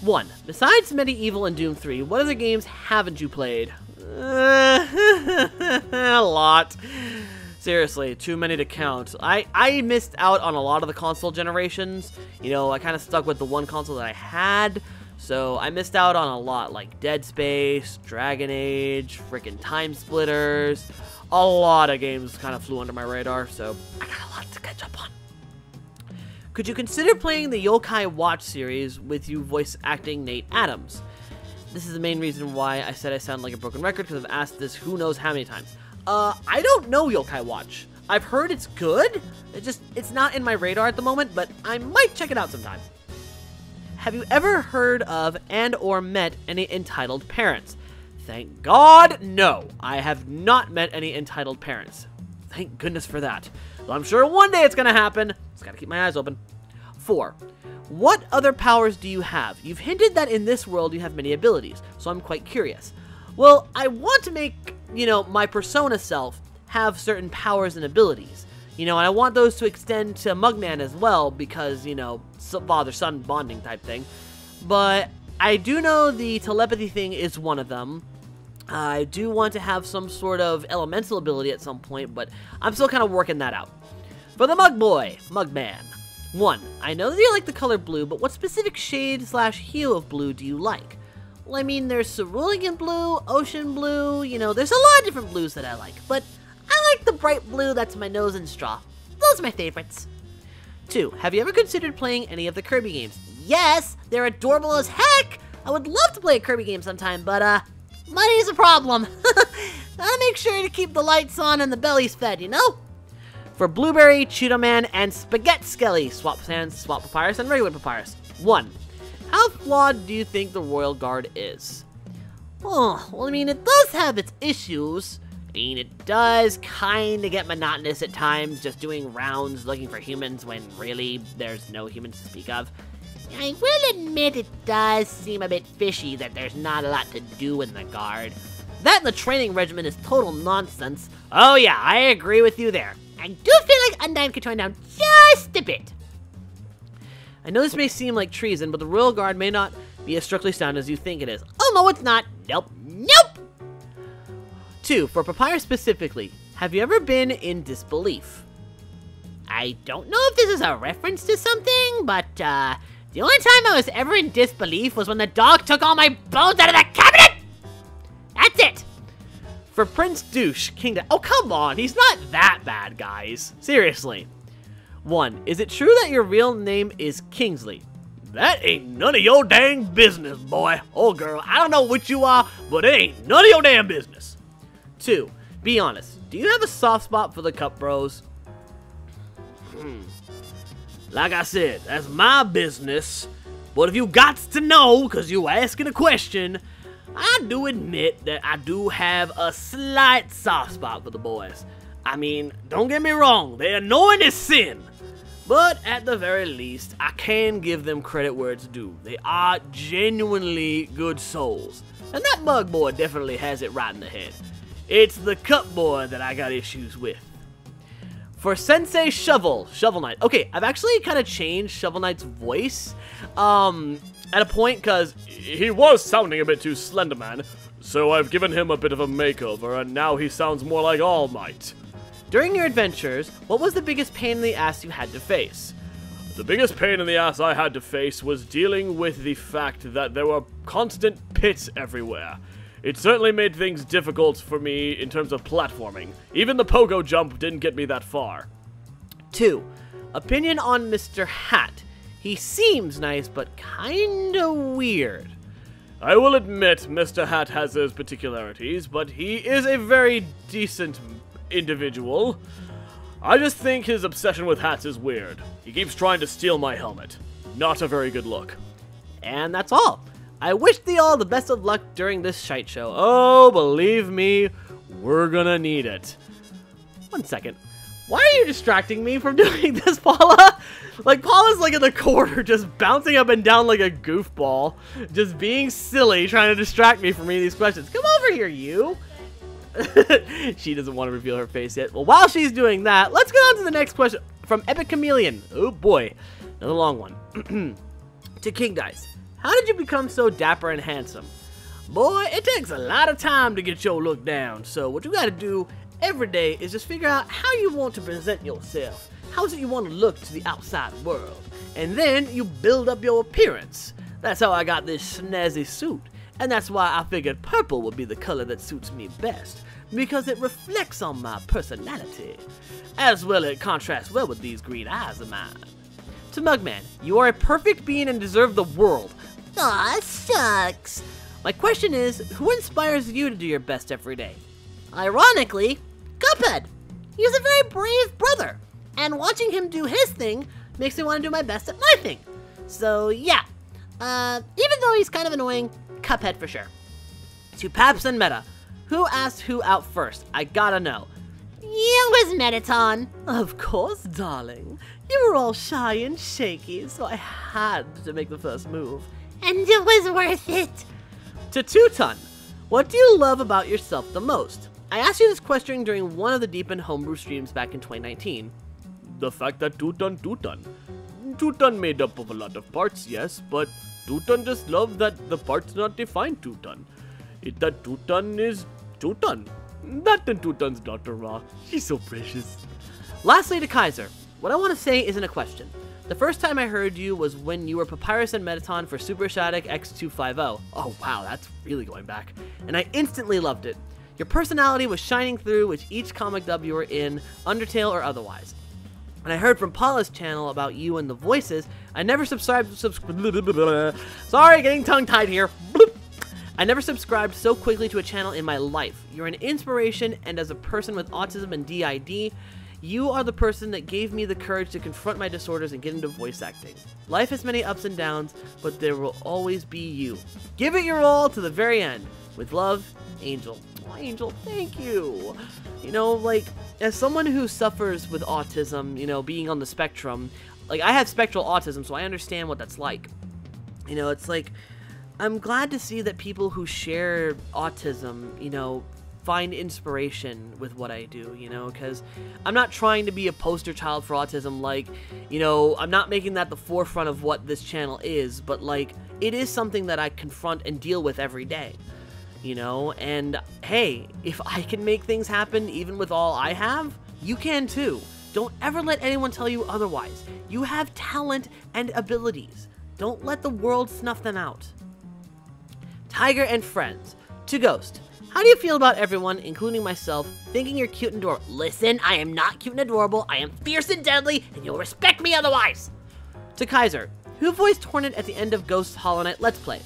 1. Besides Medieval and Doom 3, what other games haven't you played? A lot. Seriously, too many to count. I missed out on a lot of the console generations. You know, I kind of stuck with the one console that I had. So I missed out on a lot, like Dead Space, Dragon Age, frickin' Time Splitters. A lot of games kind of flew under my radar, so I got a lot to catch up on. Could you consider playing the Yokai Watch series with you voice acting Nate Adams? This is the main reason why I said I sound like a broken record, because I've asked this who knows how many times. I don't know Yokai Watch. I've heard it's good. It's not in my radar at the moment, but I might check it out sometime. Have you ever heard of and or met any entitled parents? Thank God, no. I have not met any entitled parents. Thank goodness for that. Well, I'm sure one day it's gonna happen. Just gotta keep my eyes open. 4. What other powers do you have? You've hinted that in this world you have many abilities, so I'm quite curious. Well, I want to make, my persona self have certain powers and abilities. And I want those to extend to Mugman as well because, father-son bonding type thing. But I do know the telepathy thing is one of them. I do want to have some sort of elemental ability at some point, but I'm still kind of working that out. For the Mugman. 1. I know that you like the color blue, but what specific shade/hue of blue do you like? Well, I mean, there's cerulean blue, ocean blue, there's a lot of different blues that I like, but I like the bright blue that's my nose and straw. Those are my favorites. 2. Have you ever considered playing any of the Kirby games? Yes, they're adorable as heck! I would love to play a Kirby game sometime, but, money's a problem. Gotta make sure to keep the lights on and the bellies fed, For Blueberry, Cheeto Man, and Spaghetti Skelly, Swap Sans, Swap Papyrus, and Regular Papyrus. 1. How flawed do you think the Royal Guard is? Oh, well, I mean, it does have its issues. I mean, it does kind of get monotonous at times, just doing rounds looking for humans when really there's no humans to speak of. I will admit it does seem a bit fishy that there's not a lot to do in the Guard. That and the training regimen is total nonsense. Oh yeah, I agree with you there. I do feel like Undyne could tone down just a bit. I know this may seem like treason, but the Royal Guard may not be as strictly sound as you think it is. Oh no, it's not. Nope. Nope! 2. For Papyrus specifically, have you ever been in disbelief? I don't know if this is a reference to something, but, the only time I was ever in disbelief was when the dog took all my bones out of the cabinet! That's it! For Prince Douche, Kingdom. Oh, come on, he's not that bad, guys. Seriously. 1. Is it true that your real name is Kingsley? That ain't none of your dang business, boy. Oh, girl, I don't know what you are, but it ain't none of your damn business. 2. Be honest. Do you have a soft spot for the Cup Bros? Like I said, that's my business. But if you got to know, because you asking a question, I do admit that I do have a slight soft spot for the boys. I mean, don't get me wrong, they're annoying as sin. But at the very least, I can give them credit where it's due. They are genuinely good souls. And that Mug Boy definitely has it right in the head. It's the Cup Boy that I got issues with. For Sensei Shovel Knight. Okay, I've actually kind of changed Shovel Knight's voice at a point because He was sounding a bit too Slenderman, so I've given him a bit of a makeover, and now he sounds more like All Might. During your adventures, what was the biggest pain in the ass you had to face? The biggest pain in the ass I had to face was dealing with the fact that there were constant pits everywhere. It certainly made things difficult for me in terms of platforming. Even the pogo jump didn't get me that far. 2. Opinion on Mr. Hat. He seems nice, but kinda weird. I will admit Mr. Hat has his particularities, but he is a very decent individual. I just think his obsession with hats is weird. He keeps trying to steal my helmet. Not a very good look. And that's all. I wish thee all the best of luck during this shite show. Oh, believe me, we're gonna need it. 1 second. Why are you distracting me from doing this, Paula? Like, Paula's like in the corner just bouncing up and down like a goofball. Just being silly, trying to distract me from reading these questions. Come over here, you. She doesn't want to reveal her face yet. Well, while she's doing that, let's get on to the next question from Epic Chameleon. Oh boy, another long one. To King Dice. How did you become so dapper and handsome? Boy, it takes a lot of time to get your look down, so what you gotta do every day is just figure out how you want to present yourself. How's it you want to look to the outside world? And then you build up your appearance. That's how I got this snazzy suit, and that's why I figured purple would be the color that suits me best, because it reflects on my personality. As well, it contrasts well with these green eyes of mine. To Mugman, you are a perfect being and deserve the world. Aw, shucks. My question is, who inspires you to do your best every day? Ironically, Cuphead. He's a very brave brother, and watching him do his thing makes me want to do my best at my thing. So yeah, even though he's kind of annoying, Cuphead for sure. To Paps and Meta, who asked who out first? I gotta know. It was Metaton. Of course, darling. You were all shy and shaky, so I had to make the first move. And it was worth it. To Two-Ton, what do you love about yourself the most? I asked you this question during one of the Deepened Homebrew streams back in 2019. The fact that Two-Ton made up of a lot of parts, yes, but Two-Ton just loved that the parts not define Two-Ton. That Two-Ton is Two-Ton. That and Two-Ton's daughter Ra. She's so precious. Lastly to Kyzer, what I want to say isn't a question. The first time I heard you was when you were Papyrus and Metaton for Super Static X250. Oh wow, that's really going back. And I instantly loved it. Your personality was shining through with each comic dub you were in, Undertale or otherwise. And I heard from Paula's channel about you and the voices. I never subscribed. Sorry, getting tongue-tied here. I never subscribed so quickly to a channel in my life. You're an inspiration, and as a person with autism and DID, you are the person that gave me the courage to confront my disorders and get into voice acting. Life has many ups and downs, but there will always be you. Give it your all to the very end. With love, Angel. Oh, Angel, thank you. You know, like, as someone who suffers with autism, you know, being on the spectrum, like, I have spectral autism, so I understand what that's like. You know, it's like, I'm glad to see that people who share autism, you know, find inspiration with what I do, you know, because I'm not trying to be a poster child for autism, like, you know, I'm not making that the forefront of what this channel is, but, like, it is something that I confront and deal with every day, you know, and, hey, if I can make things happen even with all I have, you can too. Don't ever let anyone tell you otherwise. You have talent and abilities. Don't let the world snuff them out. Tiger and Friends. To Ghost. How do you feel about everyone, including myself, thinking you're cute and adorable? Listen, I am not cute and adorable. I am fierce and deadly, and you'll respect me otherwise. To Kyzer. Who voiced Hornet at the end of Ghost Hollow Knight Let's Play?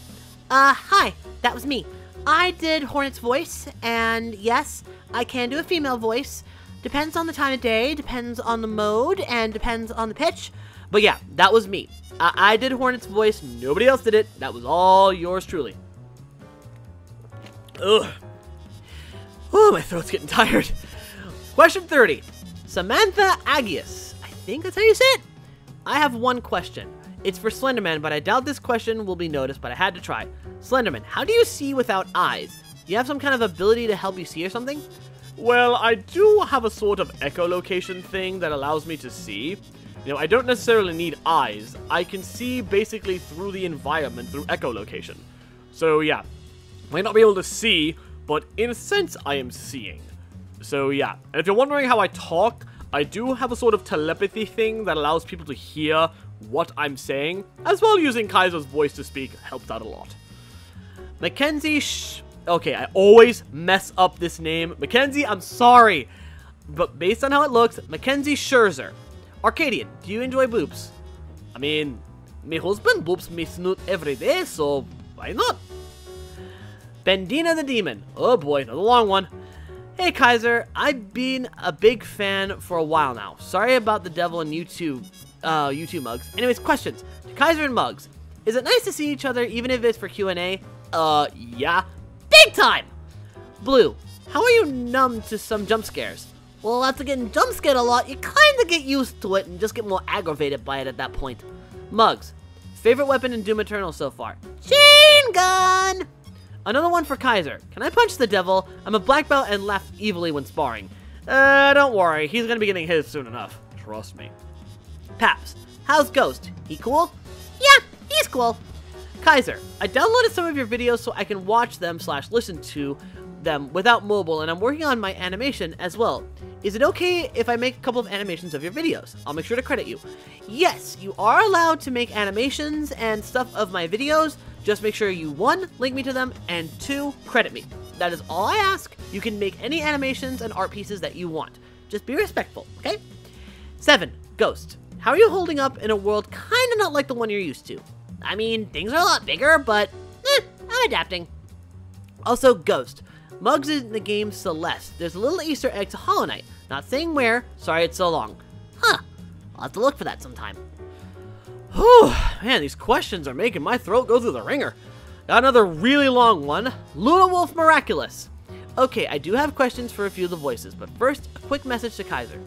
Hi. That was me. I did Hornet's voice, and yes, I can do a female voice. Depends on the time of day, depends on the mode, and depends on the pitch. But yeah, that was me. I did Hornet's voice. Nobody else did it. That was all yours truly. Ugh. Oh, my throat's getting tired. Question 30. Samantha Agius. I think that's how you say it. I have one question. It's for Slenderman, but I doubt this question will be noticed, but I had to try. Slenderman, how do you see without eyes? Do you have some kind of ability to help you see or something? Well, I do have a sort of echolocation thing that allows me to see. You know, I don't necessarily need eyes. I can see basically through the environment through echolocation. So yeah, might not be able to see, but in a sense, I am seeing. So yeah, and if you're wondering how I talk, I do have a sort of telepathy thing that allows people to hear what I'm saying, as well using Kyzer's voice to speak helps out a lot. Mackenzie Okay, I always mess up this name. Mackenzie, I'm sorry. But based on how it looks, Mackenzie Scherzer. Arcadian, do you enjoy boops? I mean, my husband boops me snoot every day, so why not? Bendina the Demon. Oh boy, another long one. Hey Kyzer, I've been a big fan for a while now. Sorry about the devil and YouTube mugs. Anyways, questions. To Kyzer and Mugs. Is it nice to see each other even if it's for Q&A? Yeah. Big time! Blue, how are you numb to some jump scares? Well, after getting jump scared a lot, you kinda get used to it and just get more aggravated by it at that point. Mugs, favorite weapon in Doom Eternal so far? Chain gun! Another one for Kyzer. Can I punch the devil? I'm a black belt and laugh evilly when sparring. Don't worry, he's gonna be getting his soon enough. Trust me. Paps, how's Ghost? He cool? Yeah, he's cool. Kyzer, I downloaded some of your videos so I can watch them / listen to them without mobile, and I'm working on my animation as well. Is it okay if I make a couple of animations of your videos? I'll make sure to credit you. Yes, you are allowed to make animations and stuff of my videos. Just make sure you, 1, link me to them, and 2, credit me. That is all I ask. You can make any animations and art pieces that you want. Just be respectful, okay? 7, Ghost. How are you holding up in a world kinda not like the one you're used to? I mean, things are a lot bigger, but I'm adapting. Also, Ghost. Mugs is in the game Celeste. There's a little Easter egg to Hollow Knight. Not saying where. Sorry it's so long. Huh. I'll have to look for that sometime. Whew. Man, these questions are making my throat go through the ringer. Got another really long one. Luna Wolf Miraculous. Okay, I do have questions for a few of the voices, but first, a quick message to Kyzer.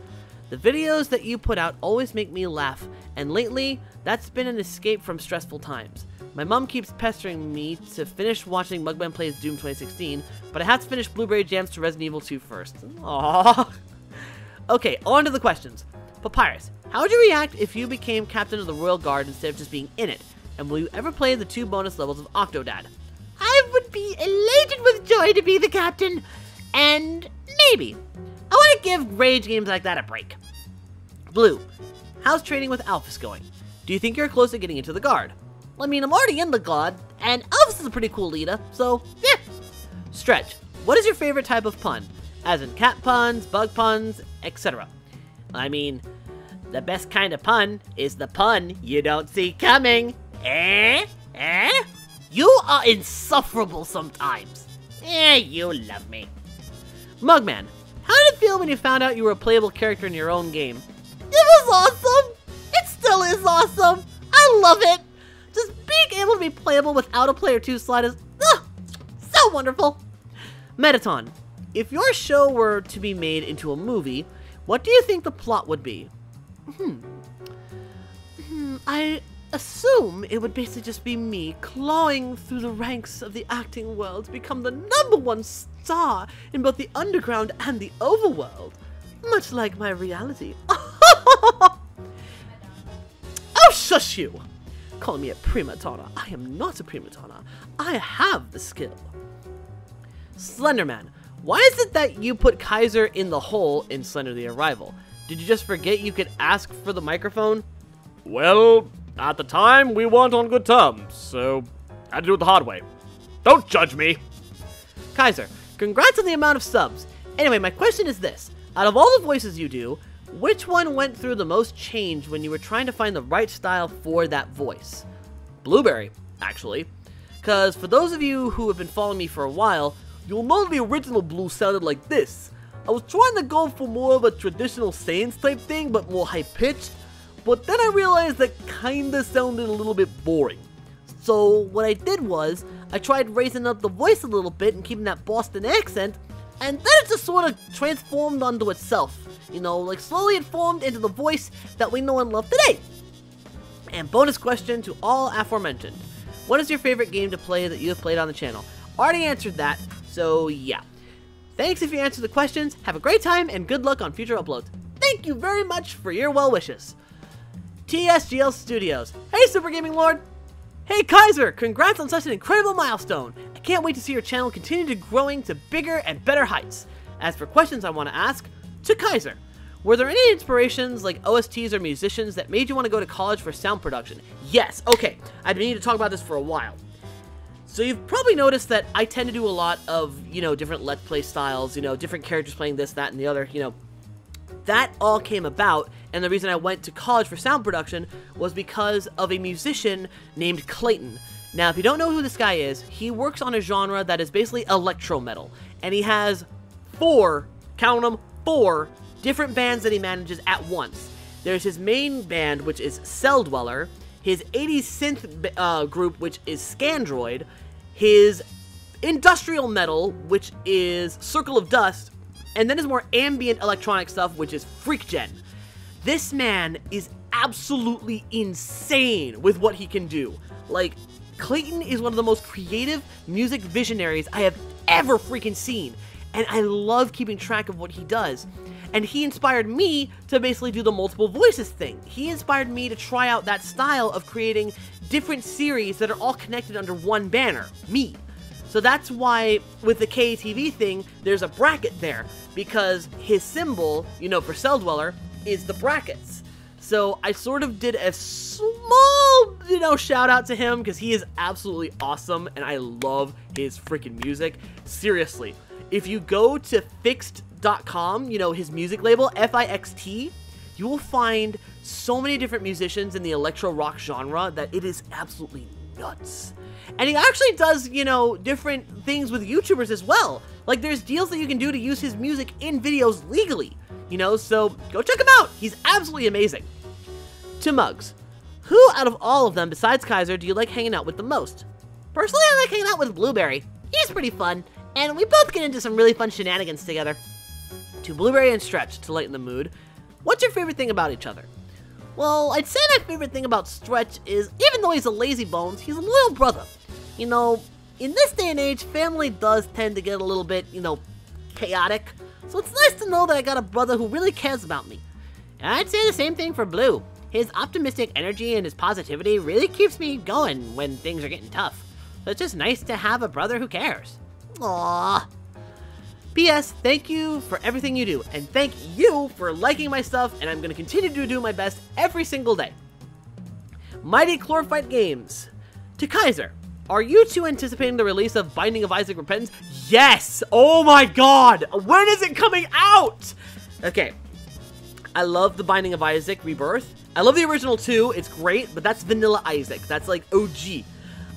The videos that you put out always make me laugh, and lately, that's been an escape from stressful times. My mom keeps pestering me to finish watching Mugman Plays Doom 2016, but I have to finish Blueberry Jams to Resident Evil 2 first. Aww. Okay, on to the questions. Papyrus, how would you react if you became captain of the Royal Guard instead of just being in it? And will you ever play the 2 bonus levels of Octodad? I would be elated with joy to be the captain, and maybe. I want to give rage games like that a break. Blue, how's training with Alphys going? Do you think you're close to getting into the Guard? I mean, I'm already in the Guard, and Elvis is a pretty cool leader, so yeah. Stretch, what is your favorite type of pun? As in cat puns, bug puns, etc. I mean, the best kind of pun is the pun you don't see coming. Eh? You are insufferable sometimes. You love me. Mugman, how did it feel when you found out you were a playable character in your own game? It was awesome. It still is awesome. I love it. Just being able to be playable without a player 2 slot is so wonderful. Metaton, if your show were to be made into a movie, what do you think the plot would be? I assume it would basically just be me clawing through the ranks of the acting world to become the #1 star in both the underground and the overworld. Much like my reality. Oh, shush you! Calling me a prima donna. I am not a prima donna. I have the skill. Slenderman, why is it that you put Kyzer in the hole in Slender the Arrival? Did you just forget you could ask for the microphone? Well, at the time, we weren't on good terms, so I had to do it the hard way. Don't judge me! Kyzer, congrats on the amount of subs. Anyway, my question is this. Out of all the voices you do, which one went through the most change when you were trying to find the right style for that voice? Blueberry, actually. Because for those of you who have been following me for a while, you'll know the original Blue sounded like this. I was trying to go for more of a traditional Saiyans type thing, but more high-pitched. But then I realized that kinda sounded a little bit boring. So what I did was, I tried raising up the voice a little bit and keeping that Boston accent, and then it just sort of transformed onto itself. You know, like slowly it formed into the voice that we know and love today. And bonus question to all aforementioned. What is your favorite game to play that you have played on the channel? Already answered that, so yeah. Thanks if you answered the questions, have a great time, and good luck on future uploads. Thank you very much for your well wishes. TSGL Studios. Hey, Super Gaming Lord! Hey, Kyzer! Congrats on such an incredible milestone! I can't wait to see your channel continue to growing to bigger and better heights. As for questions I want to ask, to Kyzer, were there any inspirations like OSTs or musicians that made you want to go to college for sound production? Yes, okay, I've been needing to talk about this for a while. So you've probably noticed that I tend to do a lot of, different Let's Play styles, different characters playing this, that, and the other, That all came about, and the reason I went to college for sound production was because of a musician named Clayton. Now, if you don't know who this guy is, he works on a genre that is basically electro metal, and he has 4, count them, 4 different bands that he manages at once. There's his main band, which is Cell Dweller, his 80s synth group, which is Scandroid, his industrial metal, which is Circle of Dust, and then his more ambient electronic stuff, which is Freak Gen. This man is absolutely insane with what he can do. Like, Clayton is one of the most creative music visionaries I have ever freaking seen, and I love keeping track of what he does. And he inspired me to basically do the multiple voices thing. He inspired me to try out that style of creating different series that are all connected under one banner, me. So that's why with the K.A.T.V thing, there's a bracket there, because his symbol, for Cell Dweller, is the brackets. So I sort of did a small, shout out to him, because he is absolutely awesome, and I love his freaking music. Seriously, if you go to Fixed.com, his music label, F-I-X-T, you will find so many different musicians in the electro rock genre that it is absolutely nuts. And he actually does, different things with YouTubers as well. Like, there's deals that you can do to use his music in videos legally, so go check him out. He's absolutely amazing. To Muggs, who out of all of them besides Kyzer do you like hanging out with the most? Personally, I like hanging out with Blueberry. He's pretty fun, and we both get into some really fun shenanigans together. To Blueberry and Stretch, to lighten the mood, what's your favorite thing about each other? Well, I'd say my favorite thing about Stretch is, even though he's a lazy bones, he's a loyal brother. You know, in this day and age, family does tend to get a little bit, chaotic. So it's nice to know that I got a brother who really cares about me. And I'd say the same thing for Blue. His optimistic energy and his positivity really keeps me going when things are getting tough. So it's just nice to have a brother who cares. Aww. P.S. Thank you for everything you do, and thank you for liking my stuff, and I'm going to continue to do my best every single day. Mighty Chlorophyte Games. To Kyzer, are you two anticipating the release of Binding of Isaac Repentance? Yes! Oh my god! When is it coming out? Okay. I love the Binding of Isaac Rebirth. I love the original too. It's great, but that's Vanilla Isaac. That's like OG.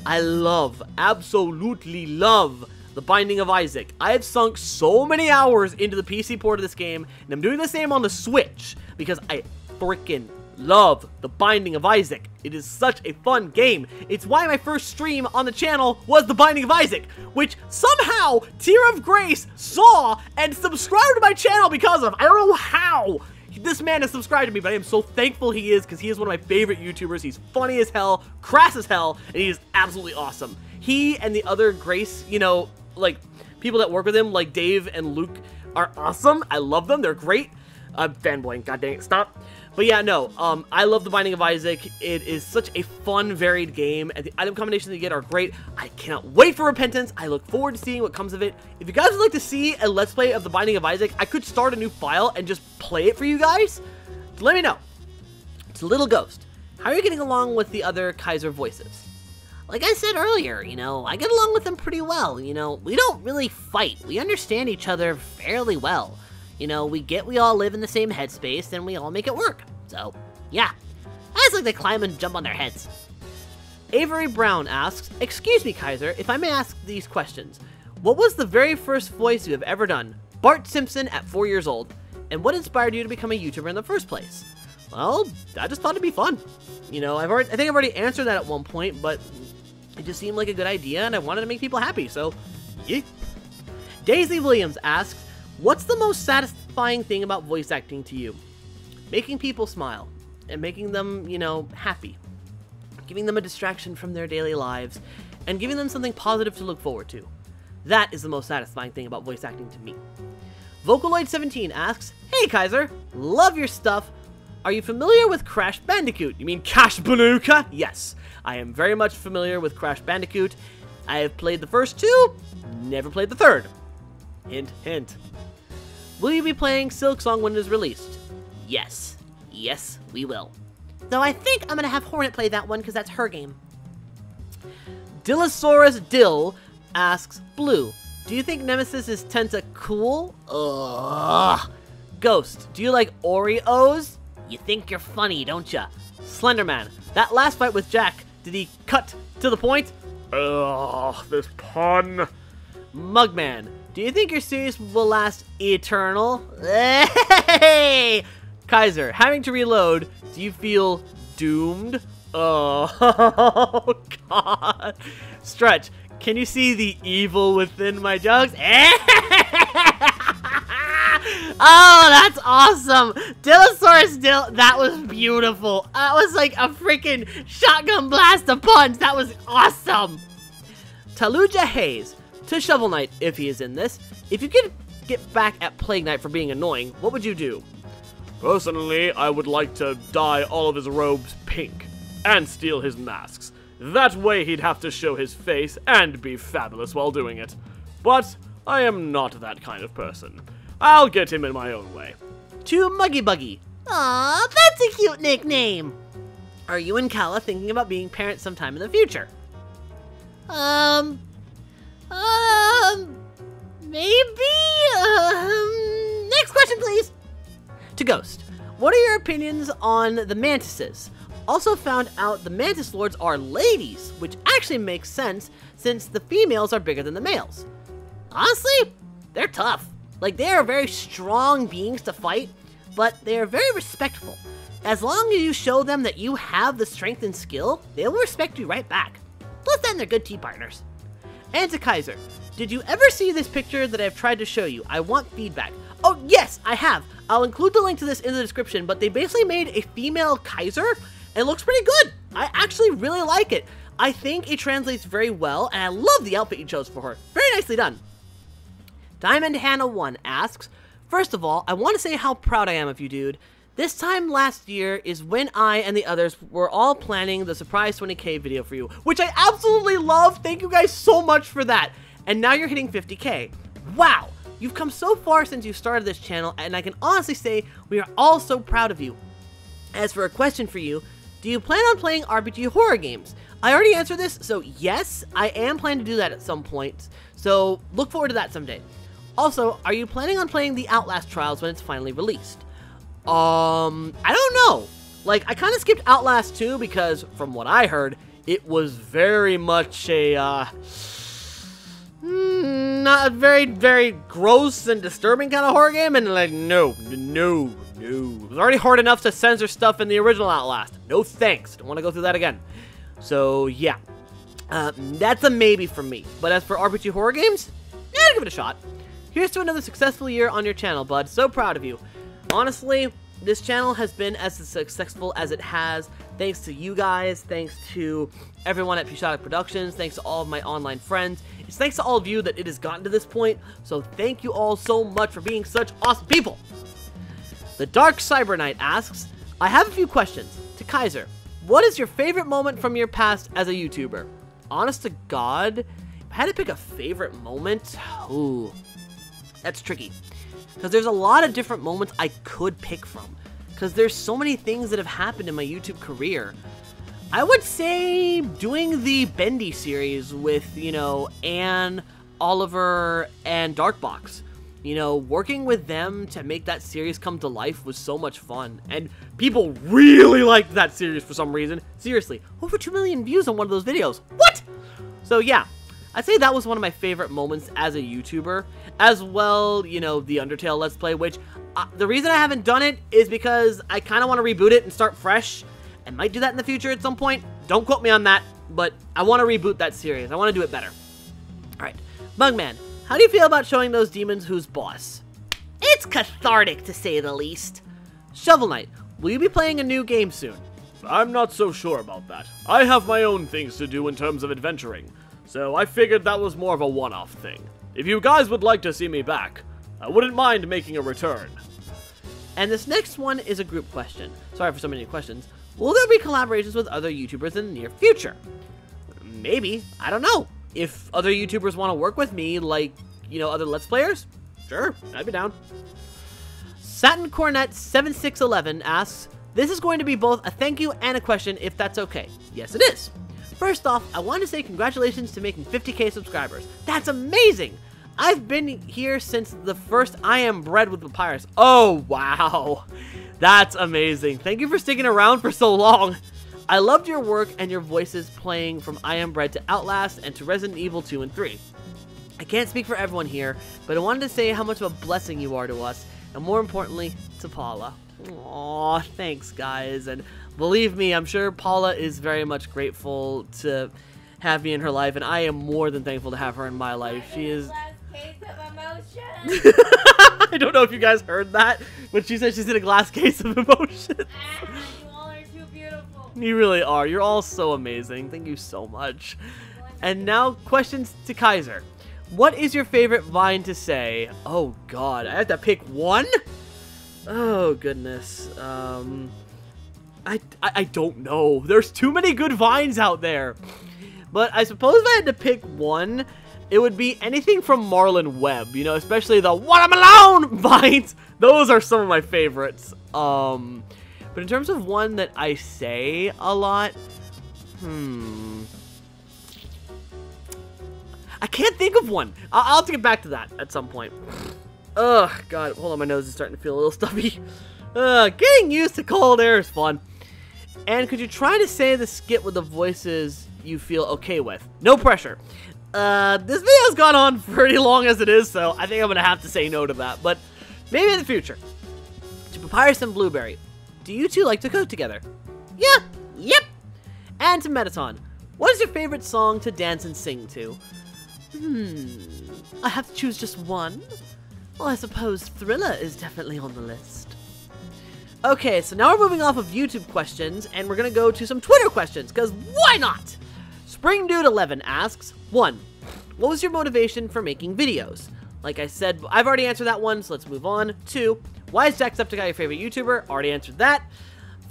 I love, absolutely love the Binding of Isaac. I have sunk so many hours into the PC port of this game, and I'm doing the same on the Switch, because I freaking love the Binding of Isaac. It is such a fun game. It's why my first stream on the channel was the Binding of Isaac, which somehow Tear of Grace saw and subscribed to my channel because of. I don't know how this man has subscribed to me, but I am so thankful he is, because he is one of my favorite YouTubers. He's funny as hell, crass as hell, and he is absolutely awesome. He and the other Grace, like, people that work with him, like Dave and Luke, are awesome. I love them. They're great. I'm fanboying. God dang it. Stop. But yeah, no. I love the Binding of Isaac. It is such a fun, varied game, and the item combinations you get are great. I cannot wait for Repentance. I look forward to seeing what comes of it. If you guys would like to see a Let's Play of the Binding of Isaac, I could start a new file and just play it for you guys. So let me know. It's Little Ghost. How are you getting along with the other Kyzer voices? Like I said earlier, I get along with them pretty well. We don't really fight. We understand each other fairly well. We all live in the same headspace, and we all make it work. So, yeah. I just like to climb and jump on their heads. Avery Brown asks, excuse me, Kyzer, if I may ask these questions. What was the very first voice you have ever done? Bart Simpson at 4 years old. And what inspired you to become a YouTuber in the first place? Well, I just thought it'd be fun. I think I've already answered that at one point, but it just seemed like a good idea, and I wanted to make people happy, so, yeah. Daisy Williams asks, what's the most satisfying thing about voice acting to you? Making people smile, and making them, happy. Giving them a distraction from their daily lives, and giving them something positive to look forward to. That is the most satisfying thing about voice acting to me. Vocaloid17 asks, hey Kyzer, love your stuff. Are you familiar with Crash Bandicoot? You mean Cash Banuka? Yes, I am very much familiar with Crash Bandicoot. I have played the first two, never played the third. Hint, hint. Will you be playing Silksong when it is released? Yes. Yes, we will. Though I think I'm gonna have Hornet play that one, because that's her game. Dillosaurus Dill asks, Blue, do you think Nemesis is Tenta cool? Ugh. Ghost, do you like Oreos? You think you're funny, don't ya? Slenderman, that last fight with Jack, did he cut to the point? Ugh, this pun. Mugman, do you think your series will last eternal? Hey! Kyzer, having to reload, do you feel doomed? Oh, God. Stretch, can you see the evil within my jokes? Oh, that's awesome. Dillosaurus Dill, that was beautiful. That was like a freaking shotgun blast of puns. That was awesome. Taluja Hayes, to Shovel Knight, if he is in this, if you could get back at Plague Knight for being annoying, what would you do? Personally, I would like to dye all of his robes pink and steal his masks. That way he'd have to show his face and be fabulous while doing it. But I am not that kind of person. I'll get him in my own way. To Muggy Buggy. Aw, that's a cute nickname. Are you and Kala thinking about being parents sometime in the future? Maybe? Next question, please. To Ghost, what are your opinions on the mantises? Also found out the mantis lords are ladies, which actually makes sense since the females are bigger than the males. Honestly, they're tough. Like, they are very strong beings to fight, but they are very respectful. As long as you show them that you have the strength and skill, they will respect you right back. Plus then they're good tea partners. And to Kyzer, did you ever see this picture that I've tried to show you? I want feedback. Oh, yes, I have. I'll include the link to this in the description, but they basically made a female Kyzer, and it looks pretty good. I actually really like it. I think it translates very well, and I love the outfit you chose for her. Very nicely done. Diamond Hannah 1 asks, first of all, I want to say how proud I am of you, dude. This time last year is when I and the others were all planning the surprise 20K video for you, which I absolutely love. Thank you guys so much for that. And now you're hitting 50K. Wow, you've come so far since you started this channel, and I can honestly say we are all so proud of you. As for a question for you, do you plan on playing RPG horror games? I already answered this, so yes, I am planning to do that at some point. So look forward to that someday. Also, are you planning on playing the Outlast Trials when it's finally released? I don't know. Like, I kind of skipped Outlast 2 because, from what I heard, it was very much a, not a very, very gross and disturbing kind of horror game, and like, no. It was already hard enough to censor stuff in the original Outlast. No thanks. Don't want to go through that again. So, yeah. That's a maybe from me. But as for RPG horror games, I'd give it a shot. Here's to another successful year on your channel, bud. So proud of you. Honestly, this channel has been as successful as it has thanks to you guys, thanks to everyone at Pushonic Productions, thanks to all of my online friends. It's thanks to all of you that it has gotten to this point, so thank you all so much for being such awesome people. The Dark Cyber Knight asks, I have a few questions. To Kyzer, what is your favorite moment from your past as a YouTuber? Honest to God, if I had to pick a favorite moment, ooh, that's tricky. Because there's a lot of different moments I could pick from. Because there's so many things that have happened in my YouTube career. I would say doing the Bendy series with, you know, Anne, Oliver, and Darkbox. You know, working with them to make that series come to life was so much fun. And people really liked that series for some reason. Seriously, over 2 million views on one of those videos. What? So yeah. I'd say that was one of my favorite moments as a YouTuber, as well, you know, the Undertale Let's Play, which, the reason I haven't done it is because I kind of want to reboot it and start fresh. I might do that in the future at some point. Don't quote me on that, but I want to reboot that series. I want to do it better. Alright, Mugman, how do you feel about showing those demons who's boss? It's cathartic, to say the least. Shovel Knight, will you be playing a new game soon? I'm not so sure about that. I have my own things to do in terms of adventuring. So I figured that was more of a one-off thing. If you guys would like to see me back, I wouldn't mind making a return. And this next one is a group question. Sorry for so many questions. Will there be collaborations with other YouTubers in the near future? Maybe. I don't know. If other YouTubers want to work with me, like, you know, other Let's Players, sure, I'd be down. Satin Cornet 7611 asks, this is going to be both a thank you and a question, if that's okay. Yes, it is. First off, I want to say congratulations to making 50K subscribers. That's amazing! I've been here since the first I Am Bread with Papyrus. Oh, wow. That's amazing. Thank you for sticking around for so long. I loved your work and your voices playing from I Am Bread to Outlast and to Resident Evil 2 and 3. I can't speak for everyone here, but I wanted to say how much of a blessing you are to us, and more importantly, to Paula. Aw, thanks guys, and believe me, I'm sure Paula is very much grateful to have me in her life, and I am more than thankful to have her in my life. She is... Case of emotion. I don't know if you guys heard that, but she said she's in a glass case of emotions. You all are too beautiful. You really are. You're all so amazing. Thank you so much. And now, questions to Kyzer. What is your favorite vine to say? Oh god, I have to pick one? Oh goodness. I don't know. There's too many good vines out there. But I suppose if I had to pick one, it would be anything from Marlon Webb, you know, especially the "What I'm Alone" vines. Those are some of my favorites. But in terms of one that I say a lot, I can't think of one. I'll have to get back to that at some point. Ugh, God, hold on, my nose is starting to feel a little stuffy. Getting used to cold air is fun. And could you try to say the skit with the voices you feel okay with? No pressure. This video's gone on pretty long as it is, so I think I'm gonna have to say no to that, but maybe in the future. To Papyrus and Blueberry, do you two like to cook together? Yeah. Yep. And to Metaton, What is your favorite song to dance and sing to? I have to choose just one? Well, I suppose Thriller is definitely on the list. Okay, so now we're moving off of YouTube questions, and we're gonna go to some Twitter questions, because why not? SpringDude11 asks, 1. What was your motivation for making videos? Like I said, I've already answered that one, so let's move on. 2. Why is Jacksepticeye your favorite YouTuber? Already answered that.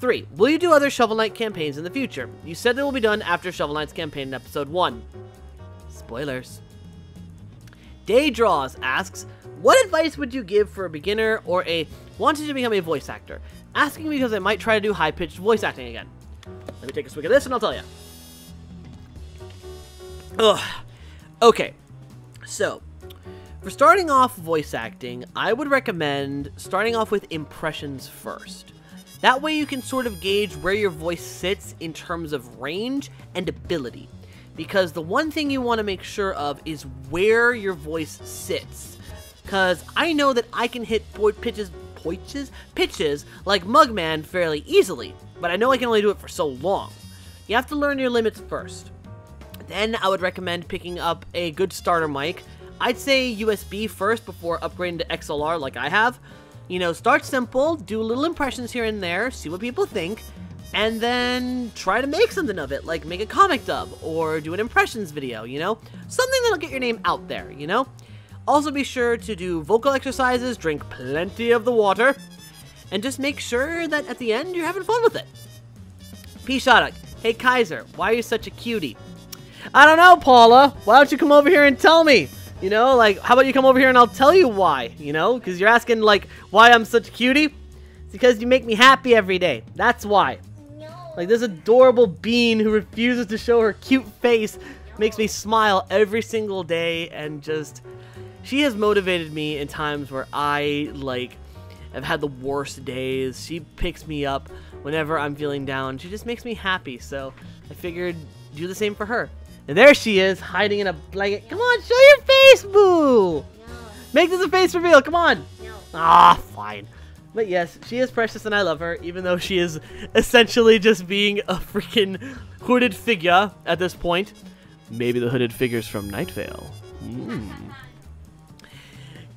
3. Will you do other Shovel Knight campaigns in the future? You said they will be done after Shovel Knight's campaign in episode 1. Spoilers. Daydraws asks, what advice would you give for a beginner or a wanting to become a voice actor? Asking because I might try to do high-pitched voice acting again. Let me take a swig of this and I'll tell you. Ugh. Okay, so for starting off voice acting, I would recommend starting off with impressions first. That way you can sort of gauge where your voice sits in terms of range and ability. Because the one thing you want to make sure of is where your voice sits. Because I know that I can hit pitches like Mugman fairly easily, but I know I can only do it for so long. You have to learn your limits first. Then I would recommend picking up a good starter mic. I'd say USB first before upgrading to XLR like I have. You know, start simple, do little impressions here and there, see what people think, and then try to make something of it, like make a comic dub, or do an impressions video, you know? Something that'll get your name out there, you know? Also be sure to do vocal exercises, drink plenty of the water, and just make sure that at the end you're having fun with it. P. Shoddock, hey Kaiser, why are you such a cutie? I don't know, Paula. Why don't you come over here and tell me? You know, like, how about you come over here and I'll tell you why, you know? Because you're asking, like, why I'm such a cutie? It's because you make me happy every day. That's why. No. Like, this adorable bean who refuses to show her cute face makes me smile every single day, and just... she has motivated me in times where I, like, have had the worst days. She picks me up whenever I'm feeling down. She just makes me happy, so I figured do the same for her. And there she is, hiding in a blanket. Come on, show your face, boo! No. Make this a face reveal, come on! No. Ah, fine. But yes, she is precious and I love her, even though she is essentially just being a freaking hooded figure at this point. Maybe the hooded figure's from Night Vale.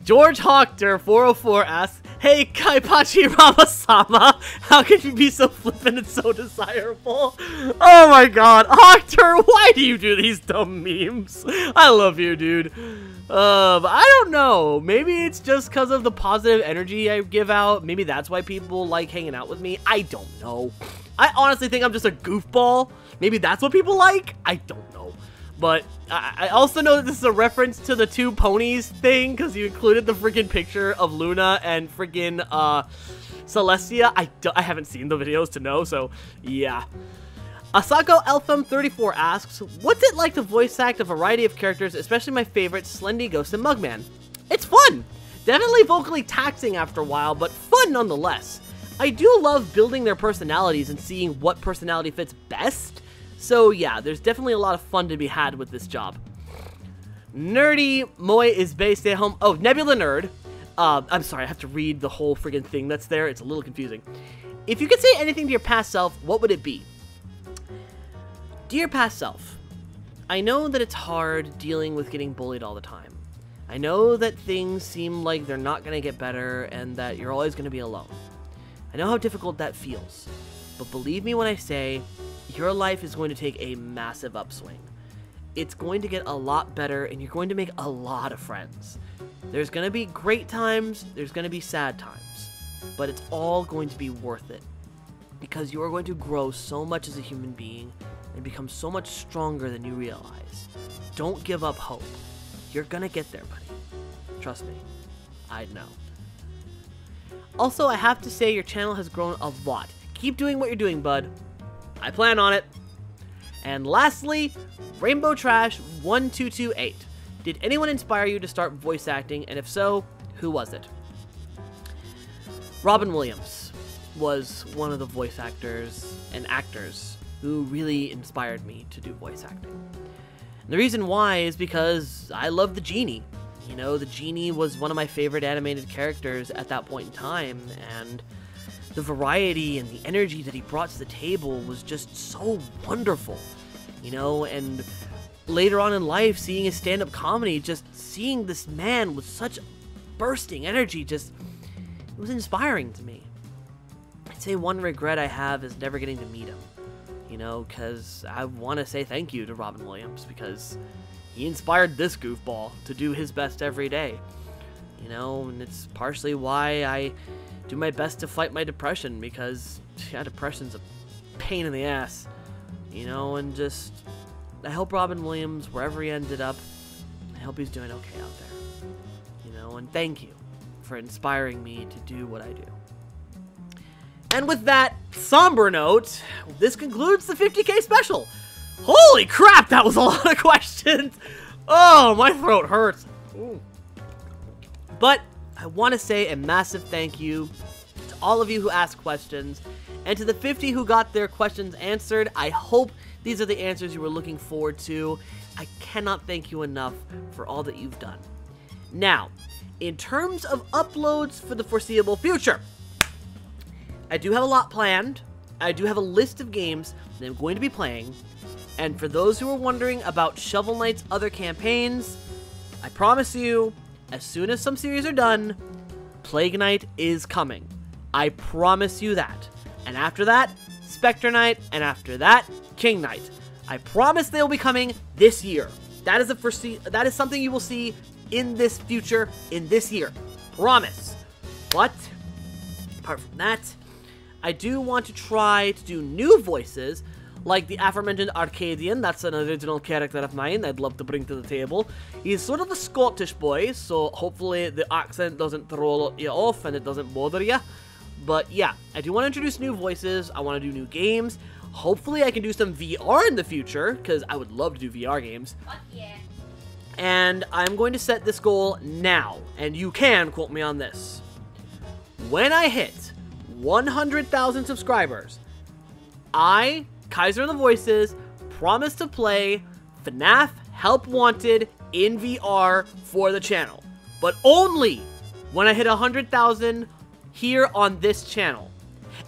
George Hawker 404 asks, hey Kaipachi Ramasama, how can you be so flippant and so desirable? Oh my god, Hawker, why do you do these dumb memes? I love you, dude. I don't know. Maybe it's just because of the positive energy I give out. Maybe that's why people like hanging out with me. I don't know. I honestly think I'm just a goofball. Maybe that's what people like. I don't know. But I also know that this is a reference to the two ponies thing, because you included the freaking picture of Luna and freaking Celestia. I haven't seen the videos to know, so yeah. Asako Eltham34 asks, what's it like to voice act a variety of characters, especially my favorites, Slendy, Ghost, and Mugman? It's fun! Definitely vocally taxing after a while, but fun nonetheless. I do love building their personalities and seeing what personality fits best. So yeah, there's definitely a lot of fun to be had with this job. Nerdy Moe is based at home. Oh, Nebula Nerd. I'm sorry, I have to read the whole friggin' thing that's there. It's a little confusing. If you could say anything to your past self, what would it be? Dear past self, I know that it's hard dealing with getting bullied all the time. I know that things seem like they're not going to get better and that you're always going to be alone. I know how difficult that feels, but believe me when I say, your life is going to take a massive upswing. It's going to get a lot better and you're going to make a lot of friends. There's going to be great times, there's going to be sad times, but it's all going to be worth it because you are going to grow so much as a human being and become so much stronger than you realize. Don't give up hope. You're going to get there, buddy. Trust me. I know. Also, I have to say your channel has grown a lot. Keep doing what you're doing, bud. I plan on it. And lastly, Rainbow Trash 1228. Did anyone inspire you to start voice acting, and if so, who was it? Robin Williams was one of the voice actors and actors who really inspired me to do voice acting. And the reason why is because I love the Genie. You know, the Genie was one of my favorite animated characters at that point in time, and the variety and the energy that he brought to the table was just so wonderful. you know, and later on in life, seeing his stand-up comedy, just seeing this man with such bursting energy, just, it was inspiring to me. I'd say one regret I have is never getting to meet him, you know, because I want to say thank you to Robin Williams, because he inspired this goofball to do his best every day, you know, and it's partially why I do my best to fight my depression, because, yeah, depression's a pain in the ass, you know, and just, I hope Robin Williams, wherever he ended up, I hope he's doing okay out there, you know, and thank you for inspiring me to do what I do. And with that somber note, this concludes the 50K special. Holy crap, that was a lot of questions. Oh, my throat hurts. Ooh. But I want to say a massive thank you to all of you who asked questions, and to the 50 who got their questions answered. I hope these are the answers you were looking forward to. I cannot thank you enough for all that you've done. Now, in terms of uploads for the foreseeable future, I do have a lot planned. I do have a list of games that I'm going to be playing. And for those who are wondering about Shovel Knight's other campaigns, I promise you, as soon as some series are done, Plague Knight is coming. I promise you that. And after that, Spectre Knight, and after that, King Knight. I promise they will be coming this year. That is something you will see in this future, in this year. Promise. But, apart from that, I do want to try to do new voices, like the aforementioned Arcadian. That's an original character of mine I'd love to bring to the table. He's sort of a Scottish boy, so hopefully the accent doesn't throw you off and it doesn't bother you. But yeah, I do want to introduce new voices. I want to do new games. Hopefully I can do some VR in the future, because I would love to do VR games. Fuck yeah. And I'm going to set this goal now, and you can quote me on this. When I hit 100,000 subscribers, I, KyzerAndTheVoices, promise to play FNAF Help Wanted in VR for the channel. But only when I hit 100,000 here on this channel.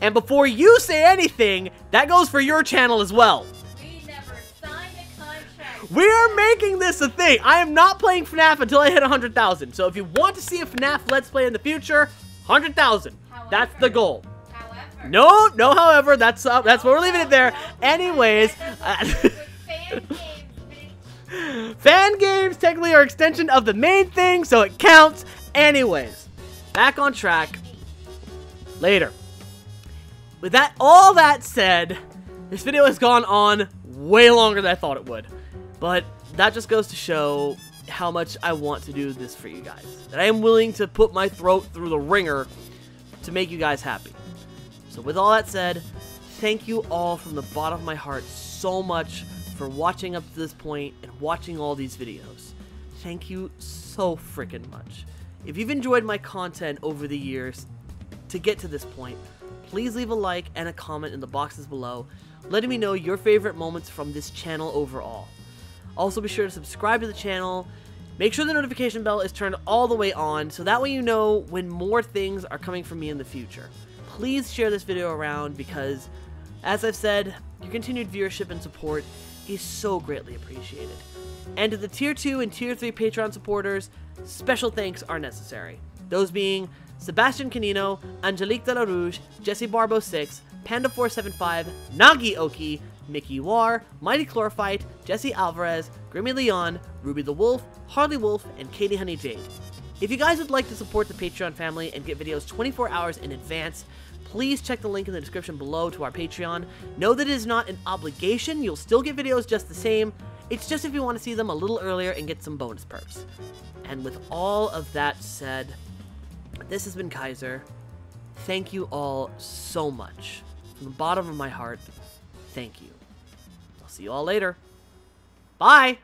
And before you say anything, that goes for your channel as well. We never signed a contract. We're making this a thing. I am not playing FNAF until I hit 100,000. So if you want to see a FNAF Let's Play in the future, 100,000. That's the goal. However. No, however, that's what we're leaving it there. Anyways, Fan games, bitch. fan games technically are extension of the main thing, so it counts. Anyways, back on track. Later. With that, all that said, this video has gone on way longer than I thought it would. But that just goes to show how much I want to do this for you guys. That I am willing to put my throat through the ringer to make you guys happy. So with all that said, thank you all from the bottom of my heart so much for watching up to this point and watching all these videos. Thank you so freaking much. If you've enjoyed my content over the years to get to this point, please leave a like and a comment in the boxes below, letting me know your favorite moments from this channel overall. Also be sure to subscribe to the channel, make sure the notification bell is turned all the way on, so that way you know when more things are coming from me in the future. Please share this video around because, as I've said, your continued viewership and support is so greatly appreciated. And to the Tier 2 and Tier 3 Patreon supporters, special thanks are necessary. Those being Sebastian Canino, Angelique de la Rouge, Jesse Barbo 6, Panda475, Nagi Oki, Mickey War, Mighty Chlorophyte, Jesse Alvarez, Grimmy Leon, Ruby the Wolf, Harley Wolf, and Katie Honey Jade. If you guys would like to support the Patreon family and get videos 24 hours in advance, please check the link in the description below to our Patreon. Know that it is not an obligation, you'll still get videos just the same. It's just if you want to see them a little earlier and get some bonus perks. And with all of that said, this has been Kyzer. Thank you all so much. From the bottom of my heart, thank you. I'll see you all later. Bye!